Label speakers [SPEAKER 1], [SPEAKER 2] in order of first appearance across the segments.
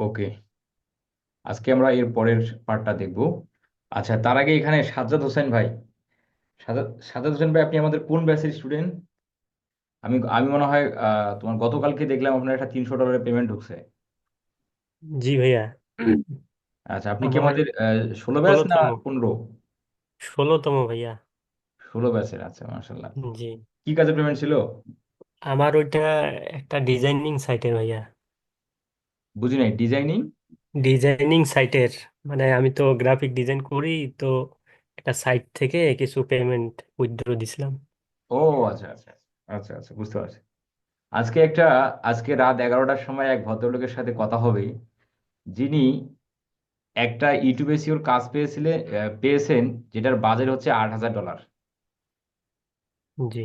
[SPEAKER 1] ওকে, আজকে আমরা এর পরের পার্টটা দেখব। আচ্ছা, তার আগে এখানে সাজ্জাদ হোসেন ভাই, সাজ্জাদ হোসেন ভাই, আপনি আমাদের কোন ব্যাচের স্টুডেন্ট? আমি আমি মনে হয় তোমার গতকালকে দেখলাম আপনার একটা $300 পেমেন্ট ঢুকছে।
[SPEAKER 2] জি ভাইয়া।
[SPEAKER 1] আচ্ছা, আপনি কি
[SPEAKER 2] আমার
[SPEAKER 1] আমাদের 16 ব্যাচ না
[SPEAKER 2] 16তম।
[SPEAKER 1] 15?
[SPEAKER 2] 16তম ভাইয়া।
[SPEAKER 1] 16 ব্যাচের, আচ্ছা মাশাল্লাহ।
[SPEAKER 2] জি,
[SPEAKER 1] কি কাজের পেমেন্ট ছিল?
[SPEAKER 2] আমার ওইটা একটা ডিজাইনিং সাইটের ভাইয়া।
[SPEAKER 1] বুঝি নাই, ডিজাইনিং?
[SPEAKER 2] ডিজাইনিং সাইটের মানে আমি তো গ্রাফিক ডিজাইন করি, তো একটা সাইট থেকে কিছু পেমেন্ট উইথড্র দিছিলাম।
[SPEAKER 1] ও আচ্ছা আচ্ছা আচ্ছা আচ্ছা, বুঝতে পারছি। আজকে আজকে রাত 11টার সময় এক ভদ্রলোকের সাথে কথা হবে, যিনি একটা ইউটিউবে সিওর কাজ পেয়েছেন, যেটার বাজেট হচ্ছে $8,000।
[SPEAKER 2] জি,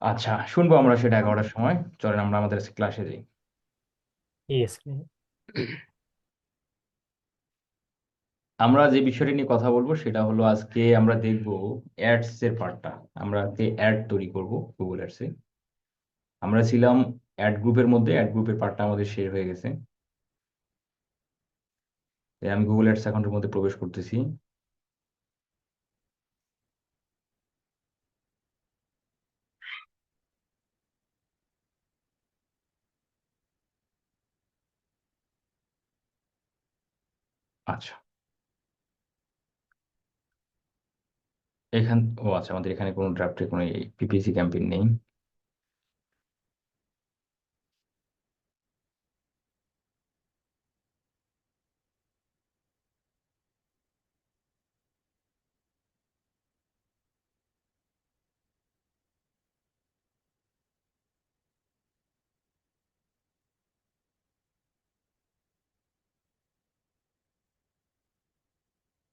[SPEAKER 1] আচ্ছা, শুনবো আমরা সেটা 11টার সময়। চলেন আমরা আমাদের ক্লাসে যাই।
[SPEAKER 2] ইয়েস।
[SPEAKER 1] আমরা যে বিষয়টি নিয়ে কথা বলবো সেটা হলো, আজকে আমরা দেখব অ্যাডস এর পার্টটা। আমরা আজকে অ্যাড তৈরি করব গুগল অ্যাডসে। আমরা ছিলাম অ্যাড গ্রুপের মধ্যে, অ্যাড গ্রুপের পার্টটা আমাদের শেষ হয়ে গেছে। তাই আমি গুগল অ্যাডস অ্যাকাউন্টের মধ্যে প্রবেশ করতেছি। আচ্ছা, ও আচ্ছা, আমাদের এখানে কোনো ড্রাফটে কোনো পিপিসি ক্যাম্পেইন নেই।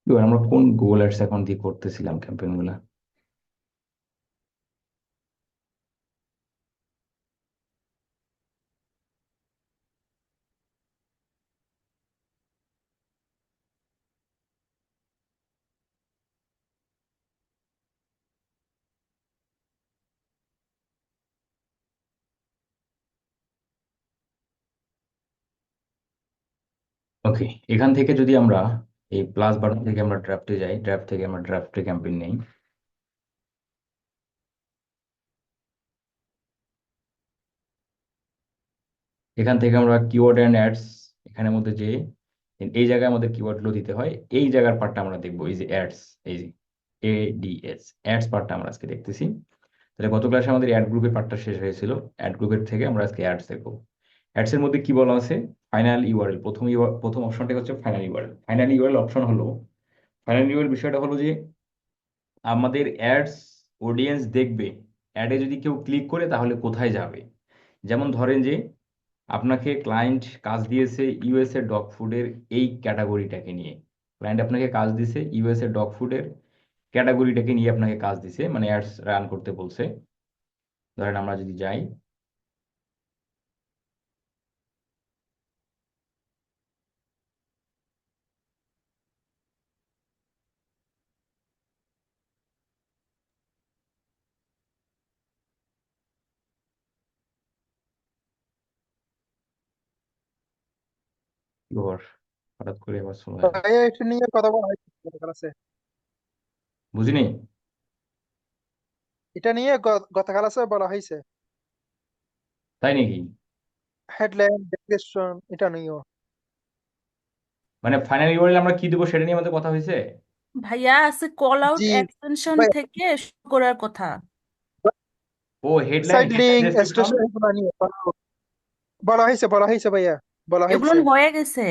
[SPEAKER 1] এবার আমরা কোন গুগল অ্যাডস অ্যাকাউন্ট দিয়ে করতেছিলাম ক্যাম্পেইন গুলা? ওকে, এখান থেকে যদি আমরা এই প্লাস বাটন থেকে আমরা ড্রাফটে যাই, ড্রাফট থেকে আমরা ড্রাফটে ক্যাম্পেইন নেই। এখান থেকে আমরা কিওয়ার্ড অ্যান্ড অ্যাডস, এখানের মধ্যে যে এই জায়গায় আমাদের কিওয়ার্ড গুলো দিতে হয়, এই জায়গার পার্টটা আমরা দেখবো। এই যে অ্যাডস, এই যে এডিএস, অ্যাডস পার্টটা আমরা আজকে দেখতেছি। তাহলে গত ক্লাসে আমাদের অ্যাড গ্রুপের পার্টটা শেষ হয়েছিল। অ্যাড গ্রুপের থেকে আমরা আজকে অ্যাডস দেখবো। অ্যাডস এর মধ্যে কি বলা আছে? ফাইনাল ইউআরএল, প্রথম অপশনটা হচ্ছে final URL. Final URL option হলো, ফাইনাল ইউআরএল বিষয়টা হলো যে আমাদের অ্যাডস অডিয়েন্স দেখবে, অ্যাডে যদি কেউ ক্লিক করে তাহলে কোথায় যাবে। যেমন ধরেন যে আপনাকে ক্লায়েন্ট কাজ দিয়েছে ইউএসএ ডগ ফুডের এই ক্যাটাগরিটাকে নিয়ে। ক্লায়েন্ট আপনাকে কাজ দিয়েছে ইউএসএ ডগ ফুডের ক্যাটাগরিটাকে নিয়ে, আপনাকে কাজ দিছে, মানে অ্যাডস রান করতে বলছে। ধরেন আমরা যদি যাই, কি খবর? হঠাৎ করে আবার শুরু হয়ে গেল।
[SPEAKER 3] ভাইয়া এটা নিয়ে কথা বলা হয়েছে ক্লাসে।
[SPEAKER 1] বুঝিনি।
[SPEAKER 3] এটা নিয়ে গত ক্লাসে বলা হয়েছে।
[SPEAKER 1] তাই নাকি?
[SPEAKER 3] হেডলাইন ডেসক্রিপশন এটা নিয়েও।
[SPEAKER 1] মানে ফাইনাল ইউআরএল আমরা কি দেবো সেটা নিয়ে আমাদের কথা হয়েছে।
[SPEAKER 4] ভাইয়া আছে কল আউট
[SPEAKER 3] জি
[SPEAKER 4] এক্সটেনশন
[SPEAKER 3] ভাইয়া,
[SPEAKER 4] থেকে শুরু করার কথা।
[SPEAKER 1] ও headline,
[SPEAKER 3] side
[SPEAKER 1] headline
[SPEAKER 3] link
[SPEAKER 1] description.
[SPEAKER 3] Station এগুলো নিয়ে বলা হয়েছে ভাইয়া, বলা
[SPEAKER 4] এগুলো
[SPEAKER 3] হয়েছে।
[SPEAKER 4] হয়ে গেছে।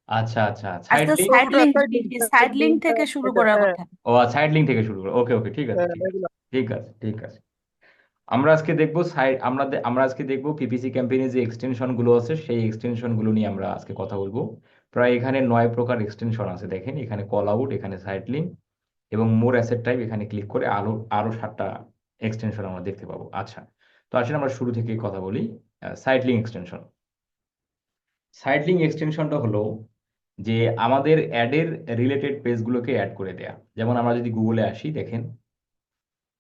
[SPEAKER 1] আচ্ছা আচ্ছা, সাইড
[SPEAKER 4] আজকে
[SPEAKER 1] লিঙ্ক।
[SPEAKER 4] সাইড
[SPEAKER 3] ছোট
[SPEAKER 4] link,
[SPEAKER 3] side link,
[SPEAKER 4] side
[SPEAKER 3] side
[SPEAKER 4] link
[SPEAKER 3] link
[SPEAKER 4] থেকে শুরু
[SPEAKER 3] এটা,
[SPEAKER 4] করার
[SPEAKER 3] হ্যাঁ
[SPEAKER 4] কথা।
[SPEAKER 1] ও সাইড লিঙ্ক থেকে শুরু করো, ওকে ওকে, ঠিক আছে
[SPEAKER 3] হ্যাঁ,
[SPEAKER 1] ঠিক আছে।
[SPEAKER 3] এগুলো।
[SPEAKER 1] ঠিক আছে ঠিক আছে। আমরা আজকে দেখবো সাইড, আমরা আজকে দেখবো পিপিসি ক্যাম্পেইনে যে এক্সটেনশন গুলো আছে সেই এক্সটেনশন গুলো নিয়ে আমরা আজকে কথা বলবো। প্রায় এখানে 9 প্রকার এক্সটেনশন আছে, দেখেন এখানে কল আউট, এখানে সাইড লিঙ্ক এবং মোর অ্যাসেট টাইপ। এখানে ক্লিক করে আরো আরো 7টা এক্সটেনশন আমরা দেখতে পাবো। আচ্ছা, তো আসলে আমরা শুরু থেকেই কথা বলি। Side link extension. Side link এক্সটেনশনটা হলো যে আমাদের অ্যাডের রিলেটেড পেজগুলোকে অ্যাড করে দেয়া। যেমন আমরা যদি গুগলে আসি, দেখেন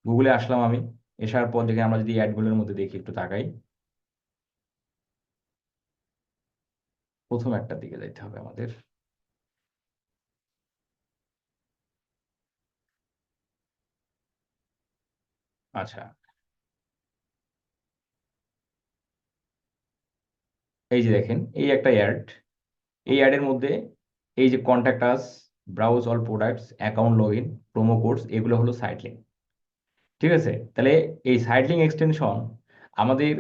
[SPEAKER 1] গুগলে আসলাম আমি, আসার পর দেখে আমরা যদি অ্যাডগুলোর মধ্যে দেখি একটু তাকাই, প্রথম একটার দিকে যাইতে হবে আমাদের। আচ্ছা, এই যে দেখেন এই একটা অ্যাড, এই অ্যাডের মধ্যে এই যে contact us, browse all products, account log in, promo codes, এগুলো হলো সাইট লিঙ্ক। ঠিক আছে, তাহলে এই সাইট লিঙ্ক এক্সটেনশন আমাদের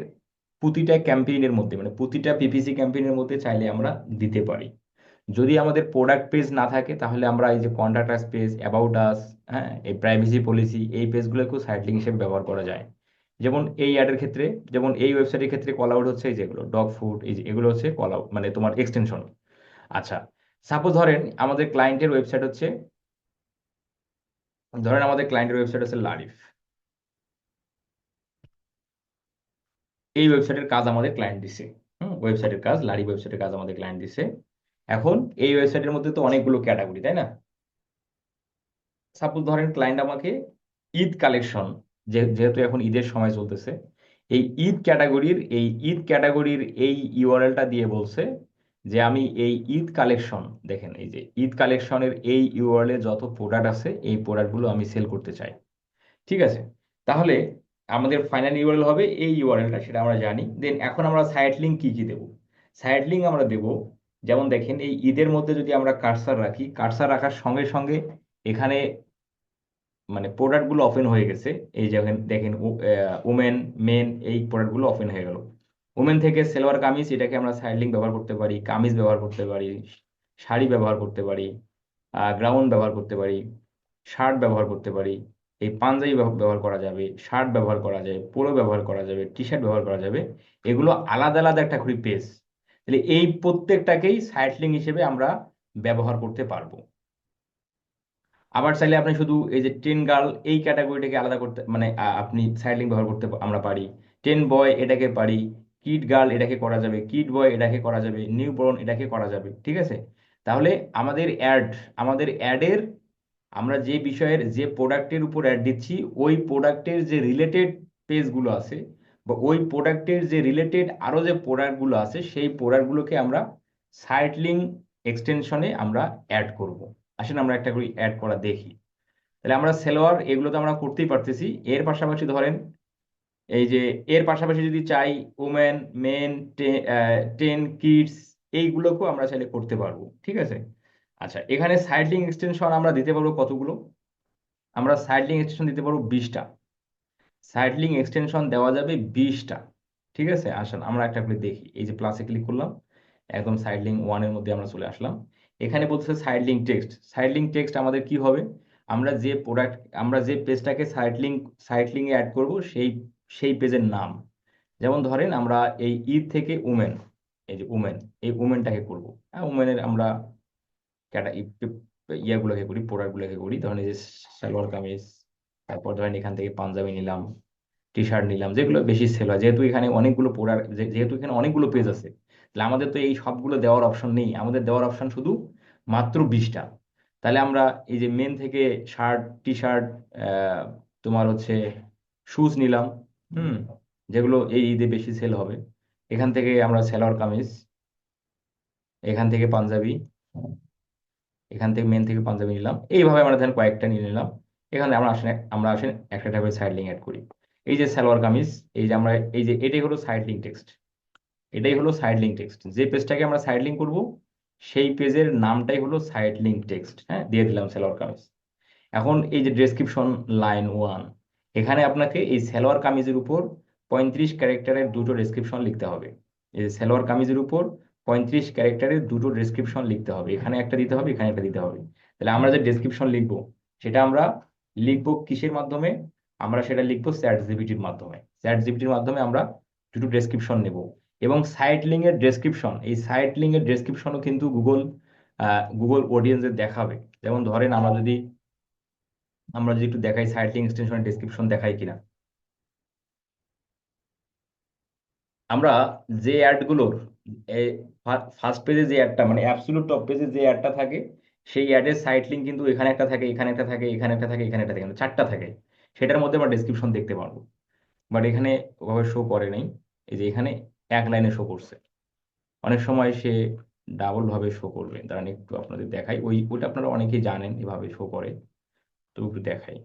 [SPEAKER 1] প্রতিটা ক্যাম্পেইনের মধ্যে, মানে প্রতিটা পিপিসি ক্যাম্পেইনের মধ্যে চাইলে আমরা দিতে পারি। যদি আমাদের প্রোডাক্ট পেজ না থাকে তাহলে আমরা এই যে contact us page, about us, হ্যাঁ, এই প্রাইভেসি পলিসি, এই পেজগুলোকেও সাইট লিঙ্ক হিসেবে ব্যবহার করা যায়। যেমন এই অ্যাডের ক্ষেত্রে, যেমন এই ওয়েবসাইটের ক্ষেত্রে কল আউট হচ্ছে এই যেগুলো ডগ ফুড, এই যে এগুলো হচ্ছে কল আউট, মানে তোমার এক্সটেনশন। আচ্ছা, সাপোজ ধরেন আমাদের ক্লায়েন্টের ওয়েবসাইট হচ্ছে, ধরেন আমাদের ক্লায়েন্টের ওয়েবসাইট হচ্ছে লারিফ। এই ওয়েবসাইটের কাজ আমাদের ক্লায়েন্ট দিছে, ওয়েবসাইটের কাজ, লারিফ ওয়েবসাইটের কাজ আমাদের ক্লায়েন্ট দিছে। এখন এই ওয়েবসাইটের মধ্যে তো অনেকগুলো ক্যাটাগরি, তাই না? সাপোজ ধরেন ক্লায়েন্ট আমাকে ঈদ কালেকশন, যেহেতু এখন ঈদের সময় চলতেছে, এই ঈদ ক্যাটাগরির এই ইউআরএলটা দিয়ে বলছে যে আমি এই ঈদ কালেকশন, দেখেন এই যে ঈদ কালেকশনের এই ইউআরএল যত প্রোডাক্ট আছে এই প্রোডাক্টগুলো আমি সেল করতে চাই। ঠিক আছে, তাহলে আমাদের ফাইনাল ইউআরএল হবে এই ইউআরএলটা, সেটা আমরা জানি। দেন এখন আমরা সাইট লিঙ্ক কি কি দেবো? সাইট লিঙ্ক আমরা দেবো, যেমন দেখেন এই ঈদের মধ্যে যদি আমরা কার্সার রাখি, কার্সার রাখার সঙ্গে সঙ্গে এখানে মানে প্রোডাক্টগুলো ওপেন হয়ে গেছে। এই দেখেন দেখেন উমেন, মেন, এই প্রোডাক্টগুলো ওপেন হয়ে গেল। উমেন থেকে সেলোয়ার কামিজ, এটাকে আমরা সাইড লিঙ্ক ব্যবহার করতে পারি, কামিজ ব্যবহার করতে পারি, শাড়ি ব্যবহার করতে পারি, গ্রাউন্ড ব্যবহার করতে পারি, শার্ট ব্যবহার করতে পারি, এই পাঞ্জাবি ব্যবহার করা যাবে, শার্ট ব্যবহার করা যাবে, পোলো ব্যবহার করা যাবে, টি শার্ট ব্যবহার করা যাবে। এগুলো আলাদা আলাদা একটা করে পেজ। তাহলে এই প্রত্যেকটাকেই সাইড লিঙ্ক হিসেবে আমরা ব্যবহার করতে পারবো। আবার চাইলে আপনি শুধু এই যে টেন গার্ল এই ক্যাটাগরিটাকে আলাদা করতে, মানে আপনি সাইড লিঙ্ক ব্যবহার করতে আমরা পারি। টেন বয় এটাকে পারি, কিড গার্ল এটাকে করা যাবে, কিড বয় এটাকে করা যাবে, নিউ বর্ন এটাকে করা যাবে। ঠিক আছে, তাহলে আমাদের অ্যাডের আমরা যে বিষয়ের, যে প্রোডাক্টের উপর অ্যাড দিচ্ছি, ওই প্রোডাক্টের যে রিলেটেড পেজগুলো আছে, বা ওই প্রোডাক্টের যে রিলেটেড আরো যে প্রোডাক্টগুলো আছে, সেই প্রোডাক্টগুলোকে আমরা সাইট লিঙ্ক এক্সটেনশনে আমরা অ্যাড করব। আসেন আমরা একটা করে অ্যাড করা দেখি। তাহলে আমরা সেলোয়ার এগুলো তো আমরা করতেই পারতেছি, এর পাশাপাশি ধরেন এই যে এর পাশাপাশি যদি চাই উমেন, মেন, টেন, কিডস, এইগুলোকেও আমরা চাইলে করতে পারবো। ঠিক আছে, আচ্ছা, এখানে সাইড লিঙ্ক এক্সটেনশন আমরা দিতে পারবো কতগুলো? আমরা সাইড লিঙ্ক এক্সটেনশন দিতে পারবো 20টা। সাইড লিঙ্ক এক্সটেনশন দেওয়া যাবে 20টা। ঠিক আছে, আসেন আমরা একটা করে দেখি। এই যে প্লাসে ক্লিক করলাম, একদম সাইড লিঙ্ক ওয়ানের মধ্যে আমরা চলে আসলাম। এখানে বলছে side link text. Side link text আমাদের কি হবে? আমরা যে পেজটাকে সাইড লিঙ্কে অ্যাড করব, সেই পেজের নাম। যেমন ধরেন আমরা এই ঈদ থেকে উমেন, এই যে উমেন, এই উমেনটাকে করবো। হ্যাঁ, উমেনের আমরা ইয়াগুলোকে করি, প্রোডাক্টগুলোকে করি। ধরেন এই যে সালোয়ার কামিজ, তারপর ধরেন এখান থেকে পাঞ্জাবি নিলাম, টি শার্ট নিলাম, যেগুলো বেশি সেল হয়। যেহেতু এখানে অনেকগুলো প্রোডাক্ট, যেহেতু এখানে অনেকগুলো পেজ আছে, তাহলে আমাদের তো এই সবগুলো দেওয়ার অপশন নেই, আমাদের দেওয়ার অপশন শুধু মাত্র 20টা। তাহলে আমরা এই যে মেন থেকে শার্ট, টি শার্ট, তোমার হচ্ছে শুজ নিলাম, হুম, যেগুলো এই ঈদে বেশি সেল হবে। এখান থেকে আমরা সালোয়ার কামিজ, এখান থেকে পাঞ্জাবি, এখান থেকে মেন থেকে পাঞ্জাবি নিলাম। এইভাবে আমরা ধরেন কয়েকটা নিয়ে নিলাম। এখানে আমরা আসেন একটা একটা করে সাইড লিঙ্ক অ্যাড করি। এই যে সালোয়ার কামিজ, এই যে আমরা এই যে এটাই হলো সাইড লিঙ্ক টেক্সট, এটাই হলো সাইড লিঙ্ক টেক্সট। যে পেজটাকে আমরা সাইড লিঙ্ক করবো, সেই পেজের নামটাই হলো সাইড লিঙ্ক টেক্সট। হ্যাঁ, দিয়ে দিলাম সালোয়ার কামিজ। এখন এই যে ডেসক্রিপশন লাইন 1, এখানে আপনাকে এই সালোয়ার কামিজের উপর 35 ক্যারেক্টারের দুটো ডেসক্রিপশন লিখতে হবে। এই যে সালোয়ার কামিজের উপর 35 ক্যারেক্টারের দুটো ডেসক্রিপশন লিখতে হবে, এখানে একটা দিতে হবে, এখানে একটা দিতে হবে। তাহলে আমরা যে ডেসক্রিপশন লিখবো, সেটা আমরা লিখবো কিসের মাধ্যমে? আমরা সেটা লিখবো চ্যাট জিপিটির মাধ্যমে। চ্যাট জিপিটির মাধ্যমে আমরা দুটো ডেসক্রিপশন নেব। এবং এই সাইট লিঙ্কের ডেসক্রিপশনও কিন্তু গুগল অডিয়েন্সের দেখাবে। যেমন ধরেন আমরা যদি একটু দেখাই সাইট লিঙ্ক এক্সটেনশনের ডেসক্রিপশন দেখাই কিনা। আমরা যে অ্যাডগুলোর ফার্স্ট পেজে যে অ্যাডটা, মানে অ্যাবসলিউট টপ পেজে যে অ্যাডটা থাকে, সেই অ্যাডের সাইট লিঙ্ক কিন্তু এখানে একটা থাকে, এখানে একটা থাকে, এখানে একটা থাকে, এখানে একটা থাকে, কিন্তু 4টা থাকে। সেটার মধ্যে আমরা ডেসক্রিপশন দেখতে পারবো। বাট এখানে ওভাবে শো করে নাই। এই যে এখানে এক লাইনে শো করছে। অনেক সময় সে ডাবল ভাবে শো করবে, দাঁড়ান একটু আপনাদের দেখাই। ওইটা আপনারা অনেকেই জানেন এভাবে শো করে, তো একটু দেখাই।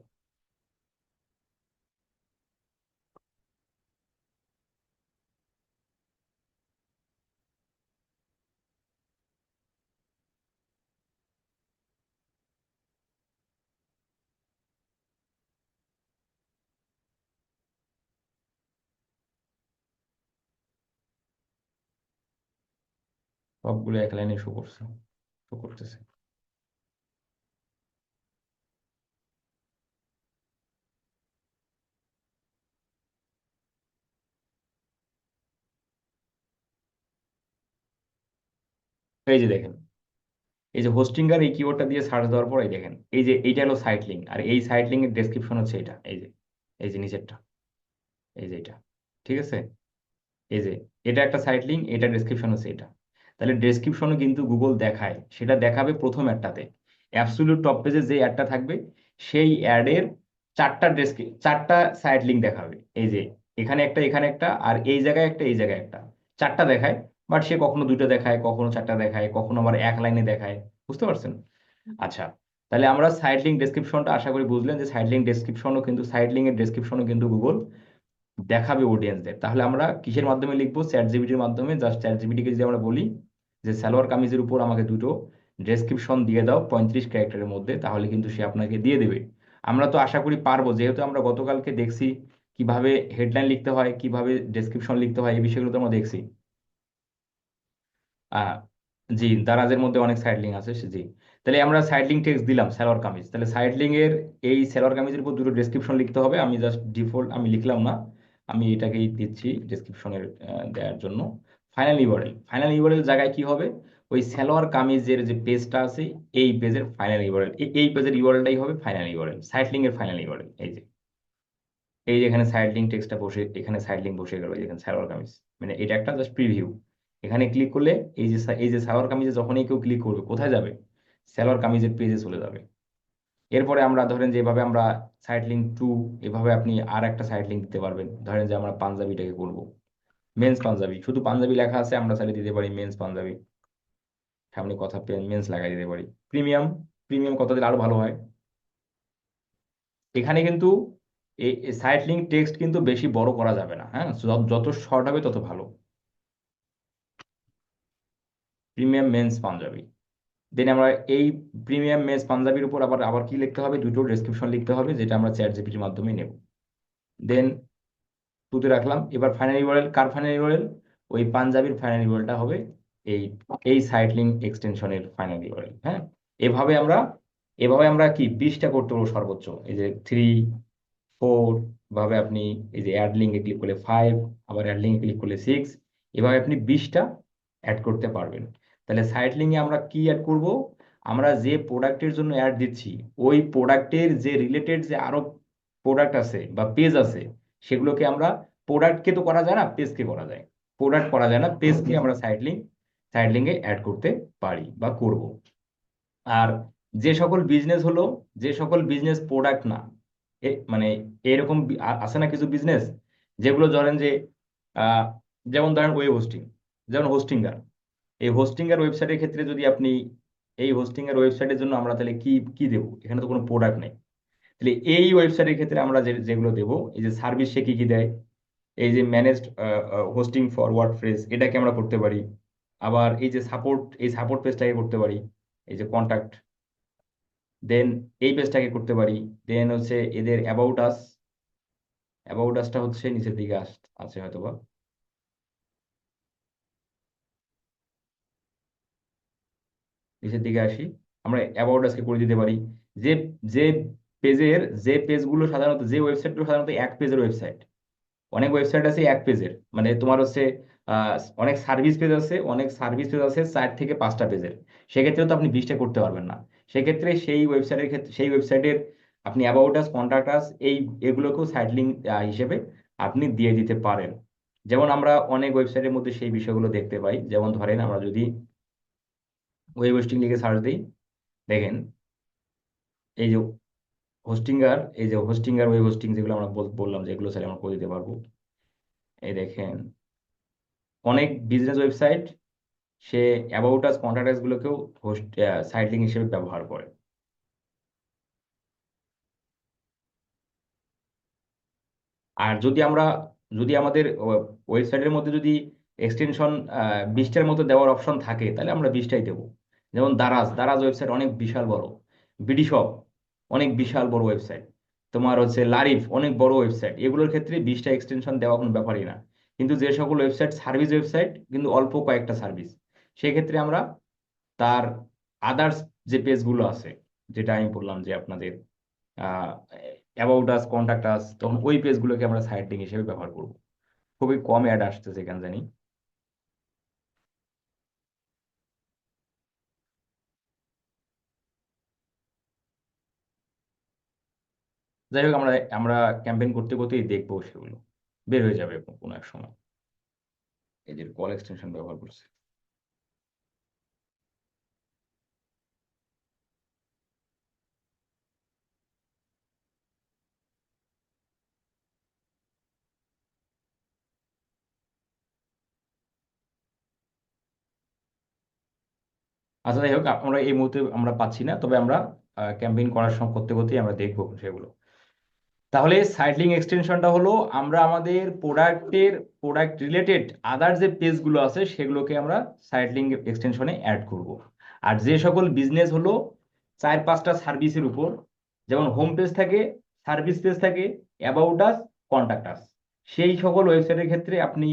[SPEAKER 1] সবগুলো এক লাইনে শো করছে, শো করতেছে। এই যে দেখেন, এই যে হোস্টিঙ্গার এই কিওয়ার্ডটা দিয়ে সার্চ দেওয়ার পর এই দেখেন, এই যে এইটা হলো সাইট লিঙ্ক, আর এই সাইট লিঙ্কের ডেসক্রিপশন হচ্ছে এটা। এই যে নিচেরটা, এই যে এটা, ঠিক আছে। এই যে এটা একটা সাইট লিঙ্ক, এটা ডেসক্রিপশন হচ্ছে এটা। তাহলে ডেসক্রিপশনও কিন্তু গুগল দেখায়, সেটা দেখাবে প্রথম অ্যাডটাতে। অ্যাবসলিউট টপ পেজে যে অ্যাডটা থাকবে, সেই অ্যাডের চারটা সাইট লিঙ্ক দেখাবে। এই যে এখানে একটা, এখানে একটা, আর এই জায়গায় একটা, এই জায়গায় একটা, চারটা দেখায়। বাট সে কখনো দুটো দেখায়, কখনো চারটা দেখায়, কখনো আবার এক লাইনে দেখায়। বুঝতে পারছেন? আচ্ছা, তাহলে আমরা সাইট লিঙ্ক ডেসক্রিপশনটা আশা করি বুঝলেন, যে সাইট লিঙ্ক ডেসক্রিপশনও কিন্তু, সাইট লিঙ্কের ডেসক্রিপশনও কিন্তু গুগল দেখাবে অডিয়েন্সদের। তাহলে আমরা কিসের মাধ্যমে লিখবো? চ্যাট জিপিটির মাধ্যমে। জাস্ট চ্যাট জিপিটিকে যদি আমরা বলি যে সালোয়ার কামিজের উপর আমাকে দুটো ডেসক্রিপশন দিয়ে দাও 35 ক্যারেক্টারের মধ্যে, তাহলে কিন্তু সে আপনাকে দিয়ে দেবে। আমরা তো আশা করি পারবো, যেহেতু আমরা গতকালকে দেখছি কিভাবে হেডলাইন লিখতে হয়, কিভাবে ডেসক্রিপশন লিখতে হয়, এই বিষয়গুলো তো আমরা দেখছি। আহ জি, দারাজের মধ্যে অনেক সাইড লিঙ্ক আছে জি। তাহলে আমরা সাইড লিঙ্ক টেক্সট দিলাম সালোয়ার কামিজ, তাহলে সাইড লিঙ্কের এই সালোয়ার কামিজের উপর দুটো ডেসক্রিপশন লিখতে হবে। আমি জাস্ট ডিফল্ট আমি লিখলাম না, আমি এটাকেই দিচ্ছি ডেসক্রিপশনের দেওয়ার জন্য। ফাইনাল ইউআরএল জায়গায় কি হবে? ওই সালোয়ার কামিজের যে পেজটা আছে, এই পেজের ফাইনাল ইউআরএল, এই পেজের ইউআরএলটাই হবে ফাইনাল ইউআরএল, সাইড লিঙ্কের ফাইনাল ইউআরএল। এই যে এখানে সাইড লিঙ্ক টেক্সটটা বসে, এখানে সাইড লিঙ্ক বসে গেল, এখানে সালোয়ার কামিজ। মানে এটা একটা জাস্ট প্রিভিউ। এখানে ক্লিক করলে এই যে সালোয়ার কামিজে যখনই কেউ ক্লিক করবে, কোথায় যাবে? সালোয়ার কামিজের পেজে চলে যাবে। এরপরে আমরা ধরেন যে এভাবে আমরা সাইড লিঙ্ক টু, এভাবে আপনি আর একটা সাইড লিঙ্ক দিতে পারবেন। ধরেন যে আমরা পাঞ্জাবিটাকে করব মেন্স পাঞ্জাবি, শুধু পাঞ্জাবি লেখা আছে, আমরা চাইলে দিতে পারি মেন্স পাঞ্জাবি, সামনে কথা মেন্স লাগাই দিতে পারি। প্রিমিয়াম, প্রিমিয়াম কথা দিলে আরো ভালো হয়। এখানে কিন্তু এই সাইড লিঙ্ক টেক্সট কিন্তু বেশি বড় করা যাবে না, হ্যাঁ, যত শর্ট হবে তত ভালো। Premium men's panjabi. দেন আমরা এই প্রিমিয়াম মেন্স পাঞ্জাবির উপর আবার আবার কি লিখতে হবে? দুটো ডেসক্রিপশন লিখতে হবে, যেটা আমরা চ্যাট জিপিটির মাধ্যমে নেব। দেন টুতে রাখলাম। এবার ফাইনাল ইউআরএল, কার ফাইনাল ইউআরএল? ওই পাঞ্জাবির ফাইনাল ইউআরএলটা হবে এই এই সাইট লিঙ্ক এক্সটেনশনের ফাইনাল ইউআরএল। হ্যাঁ, এভাবে আমরা কি 20টা করতে পারবো সর্বোচ্চ। এই যে 3, 4 ভাবে আপনি, এই যে অ্যাড লিঙ্কে ক্লিক করলে 5, আবার অ্যাড লিঙ্কে ক্লিক করলে 6, এভাবে আপনি 20টা অ্যাড করতে পারবেন। তাহলে সাইট লিঙ্কে আমরা কি অ্যাড করব? আমরা যে প্রোডাক্টের জন্য অ্যাড দিচ্ছি, ওই প্রোডাক্টের যে রিলেটেড যে আরো প্রোডাক্ট আছে বা পেজ আছে, সেগুলোকে আমরা, প্রোডাক্টকে তো করা যায় না, পেজকে করা যায়। প্রোডাক্ট করা যায় না, পেজকে আমরা সাইট লিঙ্কে অ্যাড করতে পারি বা করব। আর যে সকল বিজনেস প্রোডাক্ট না, মানে এরকম আছে না কিছু বিজনেস, যেগুলো ধরেন যে আহ, যেমন ধরেন ওয়েব হোস্টিং, যেমন হোস্টিঙ্গার। এই হোস্টিঙ্গার ওয়েবসাইটের ক্ষেত্রে যদি আপনি, এই হোস্টিঙ্গার ওয়েবসাইটের জন্য আমরা তাহলে কি কি দেবো? এখানে তো কোনো প্রোডাক্ট নেই। তাহলে এই ওয়েবসাইটের ক্ষেত্রে আমরা যেগুলো দেবো, এই যে সার্ভিস সে কি কি দেয়, এই যে ম্যানেজড হোস্টিং ফর ওয়ার্ডপ্রেস, এটাকে আমরা করতে পারি। আবার এই যে সাপোর্ট, এই সাপোর্ট পেজটাকে করতে পারি। এই যে কন্টাক্ট, দেন এই পেজটাকে করতে পারি। দেন হচ্ছে এদের অ্যাবাউট আসটা হচ্ছে নিচের দিকে আছে হয়তো বা, নিচের দিকে আসি, আমরা অ্যাবাউট আসকে করে দিতে পারি। যে যে যে পেজগুলো সাধারণত, যে ওয়েবসাইটগুলো সাধারণত এক পেজের ওয়েবসাইট, অনেক ওয়েবসাইট আছে এক পেজের, মানে তোমার হচ্ছে অনেক সার্ভিস পেজ আছে 4 থেকে 5টা পেজের। সেক্ষেত্রে তো আপনি 20টা করতে পারবেন না। সেক্ষেত্রে সেই ওয়েবসাইটের আপনি অ্যাবাউট আস, কন্টাক্ট আস, এগুলোকেও সাইড লিঙ্ক হিসেবে আপনি দিয়ে দিতে পারেন। যেমন আমরা অনেক ওয়েবসাইটের মধ্যে সেই বিষয়গুলো দেখতে পাই। যেমন ধরেন আমরা যদি ওয়েব হোস্টিং লিখে সার্চ দিই, দেখেন এই যে হোস্টিঙ্গার, এই যে হোস্টিঙ্গার ওয়েব হোস্টিং যেগুলো আমরা বললাম যে এগুলো চাইলে আমরা করে দিতে পারবো। এই দেখেন অনেক বিজনেস ওয়েবসাইট সে অ্যাবাউট আস কন্ট্যাক্ট আস গুলোকেও হোস্ট সাইট লিঙ্ক হিসেবে ব্যবহার করে। আর যদি আমাদের ওয়েবসাইটের মধ্যে যদি এক্সটেনশন 20টার মতো দেওয়ার অপশন থাকে তাহলে আমরা 20টাই দেবো। যেমন দারাজ দারাজ ওয়েবসাইট অনেক বিশাল বড়, বিডি শপ অনেক বিশাল বড় ওয়েবসাইট, তোমার হচ্ছে লারিফ অনেক বড় ওয়েবসাইট, এগুলোর ক্ষেত্রে 20টা এক্সটেনশন দেওয়া কোনো ব্যাপারই না। কিন্তু যে সকল ওয়েবসাইট সার্ভিস ওয়েবসাইট কিন্তু অল্প কয়েকটা সার্ভিস, সেক্ষেত্রে আমরা তার আদার্স যে পেজগুলো আছে, যেটা আমি বললাম যে আপনাদের অ্যাবাউট আস কন্টাক্ট আস, তখন ওই পেজগুলোকে আমরা সাইট লিঙ্ক হিসেবে ব্যবহার করব। খুবই কম অ্যাড আসতেছে কেন জানি। যাই হোক, আমরা আমরা ক্যাম্পেইন করতে করতেই দেখবো সেগুলো বের হয়ে যাবে কোনো এক সময়। এই যে কল এক্সটেনশন ব্যবহার করছে। আচ্ছা যাই হোক, আমরা এই মুহূর্তে আমরা পাচ্ছি না, তবে আমরা ক্যাম্পেইন করার সময় করতে করতেই আমরা দেখবো সেগুলো। তাহলে সাইট লিঙ্ক এক্সটেনশনটা হলো আমরা আমাদের প্রোডাক্ট রিলেটেড আদার যে পেজগুলো আছে সেগুলোকে আমরা সাইট লিঙ্ক এক্সটেনশনে অ্যাড করব। আর যে সকল বিজনেস হলো 4-5টা সার্ভিসের উপর, যেমন হোম পেজ থাকে, সার্ভিস পেজ থাকে, অ্যাবাউট আস, কন্টাক্ট আস, সেই সকল ওয়েবসাইটের ক্ষেত্রে আপনি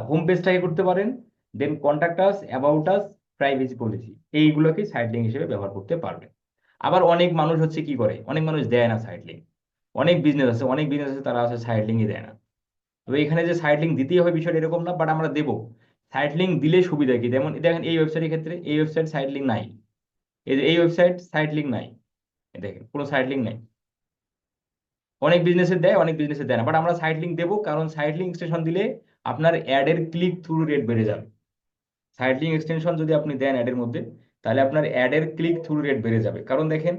[SPEAKER 1] হোম পেজটাকে করতে পারেন, then contact us, about us, privacy policy, এইগুলোকে সাইট লিঙ্ক হিসেবে ব্যবহার করতে পারবেন। আবার অনেক মানুষ হচ্ছে কি করে, অনেক মানুষ দেয় না সাইট লিঙ্ক। অনেক বিজনেস আছে তারা আছে সাইড লিঙ্কই দেয় না। তবে এখানে যে সাইড লিঙ্ক দিতেই হবে বিষয়টা এরকম না, বাট আমরা দেবো। সাইড লিঙ্ক দিলে সুবিধা কি, যেমন দেখেন এই ওয়েবসাইটের ক্ষেত্রে এই ওয়েবসাইট সাইড লিঙ্ক নাই, এই যে এই ওয়েবসাইট সাইড লিঙ্ক নাই, এই দেখেন কোনো সাইড লিঙ্ক নাই। অনেক বিজনেসে দেয়, অনেক বিজনেসে দেয় না, বাট আমরা সাইড লিঙ্ক দেবো, কারণ সাইড লিঙ্ক এক্সটেনশন দিলে আপনার অ্যাডের ক্লিক থ্রু রেট বেড়ে যাবে। সাইড লিঙ্ক এক্সটেনশন যদি আপনি দেন অ্যাডের মধ্যে, তাহলে আপনার অ্যাডের ক্লিক থ্রু রেট বেড়ে যাবে। কারণ দেখেন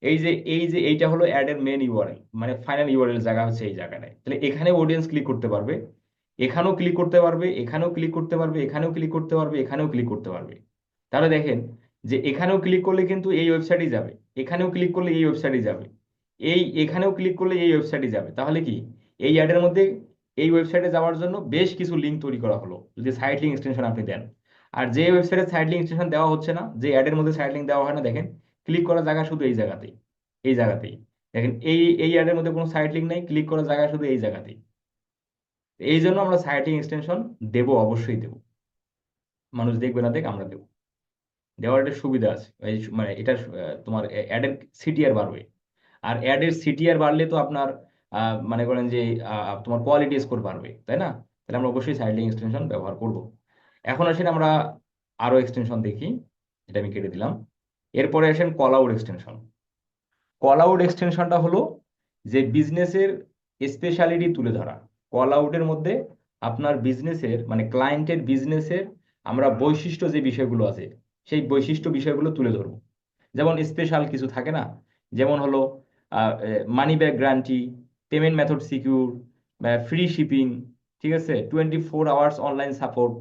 [SPEAKER 1] এই যে এইটা হলো অ্যাডের মেন ইউআরএল, মানে ফাইনাল ইউআরএল জায়গা হচ্ছে এই জায়গাটায়, তাহলে এখানে অডিয়েন্স ক্লিক করতে পারবে, এখানেও ক্লিক করতে পারবে, এখানেও ক্লিক করতে পারবে, এখানেও ক্লিক করতে পারবে, এখানেও ক্লিক করতে পারবে। তাহলে দেখেন যে এখানেও ক্লিক করলে কিন্তু এই ওয়েবসাইটে যাবে, এখানেও ক্লিক করলে এই ওয়েবসাইটে যাবে, এখানেও ক্লিক করলে এই ওয়েবসাইটে যাবে। তাহলে কি এই অ্যাডের মধ্যে এই ওয়েবসাইটে যাওয়ার জন্য বেশ কিছু লিঙ্ক তৈরি করা হলো যদি সাইট লিঙ্ক এক্সটেনশন আপনি দেন। আর যে ওয়েবসাইটে সাইট লিঙ্ক এক্সটেনশন দেওয়া হচ্ছে না, যে অ্যাডের মধ্যে সাইট লিঙ্ক দেওয়া হয় না, দেখেন ক্লিক করার জায়গা শুধু এই জায়গাতেই, এই জায়গাতেই। দেখেন এই অ্যাডের মধ্যে কোনো সাইট লিঙ্ক নাই, ক্লিক করার জায়গা শুধু এই জায়গাতেই। এই জন্য আমরা সাইট লিঙ্ক এক্সটেনশন দেবো, অবশ্যই দেবো। মানুষ দেখবে না, দেখ আমরা দেবো। দেওয়ার একটা সুবিধা আছে, মানে এটা তোমার অ্যাডের সিটিআর বাড়বে। আর অ্যাডের সিটিআর বাড়লে তো আপনার মনে করেন যে তোমার কোয়ালিটি স্কোর বাড়বে, তাই না? তাহলে আমরা অবশ্যই সাইট লিঙ্ক এক্সটেনশন ব্যবহার করব। এখন আসেন আমরা আরো এক্সটেনশন দেখি, এটা আমি কেটে দিলাম। এরপরে আসেন call out extension. Call out এক্সটেনশনটা হলো যে বিজনেসের স্পেশালিটি তুলে ধরা। কল আউটের মধ্যে আপনার বিজনেসের মানে ক্লায়েন্টের বিজনেসের আমরা বৈশিষ্ট্য যে বিষয়গুলো আছে সেই বৈশিষ্ট্য বিষয়গুলো তুলে ধরবো। যেমন স্পেশাল কিছু থাকে না, যেমন হলো money back guarantee, payment method secure, free shipping, ঠিক আছে, 24 আওয়ার্স অনলাইন সাপোর্ট।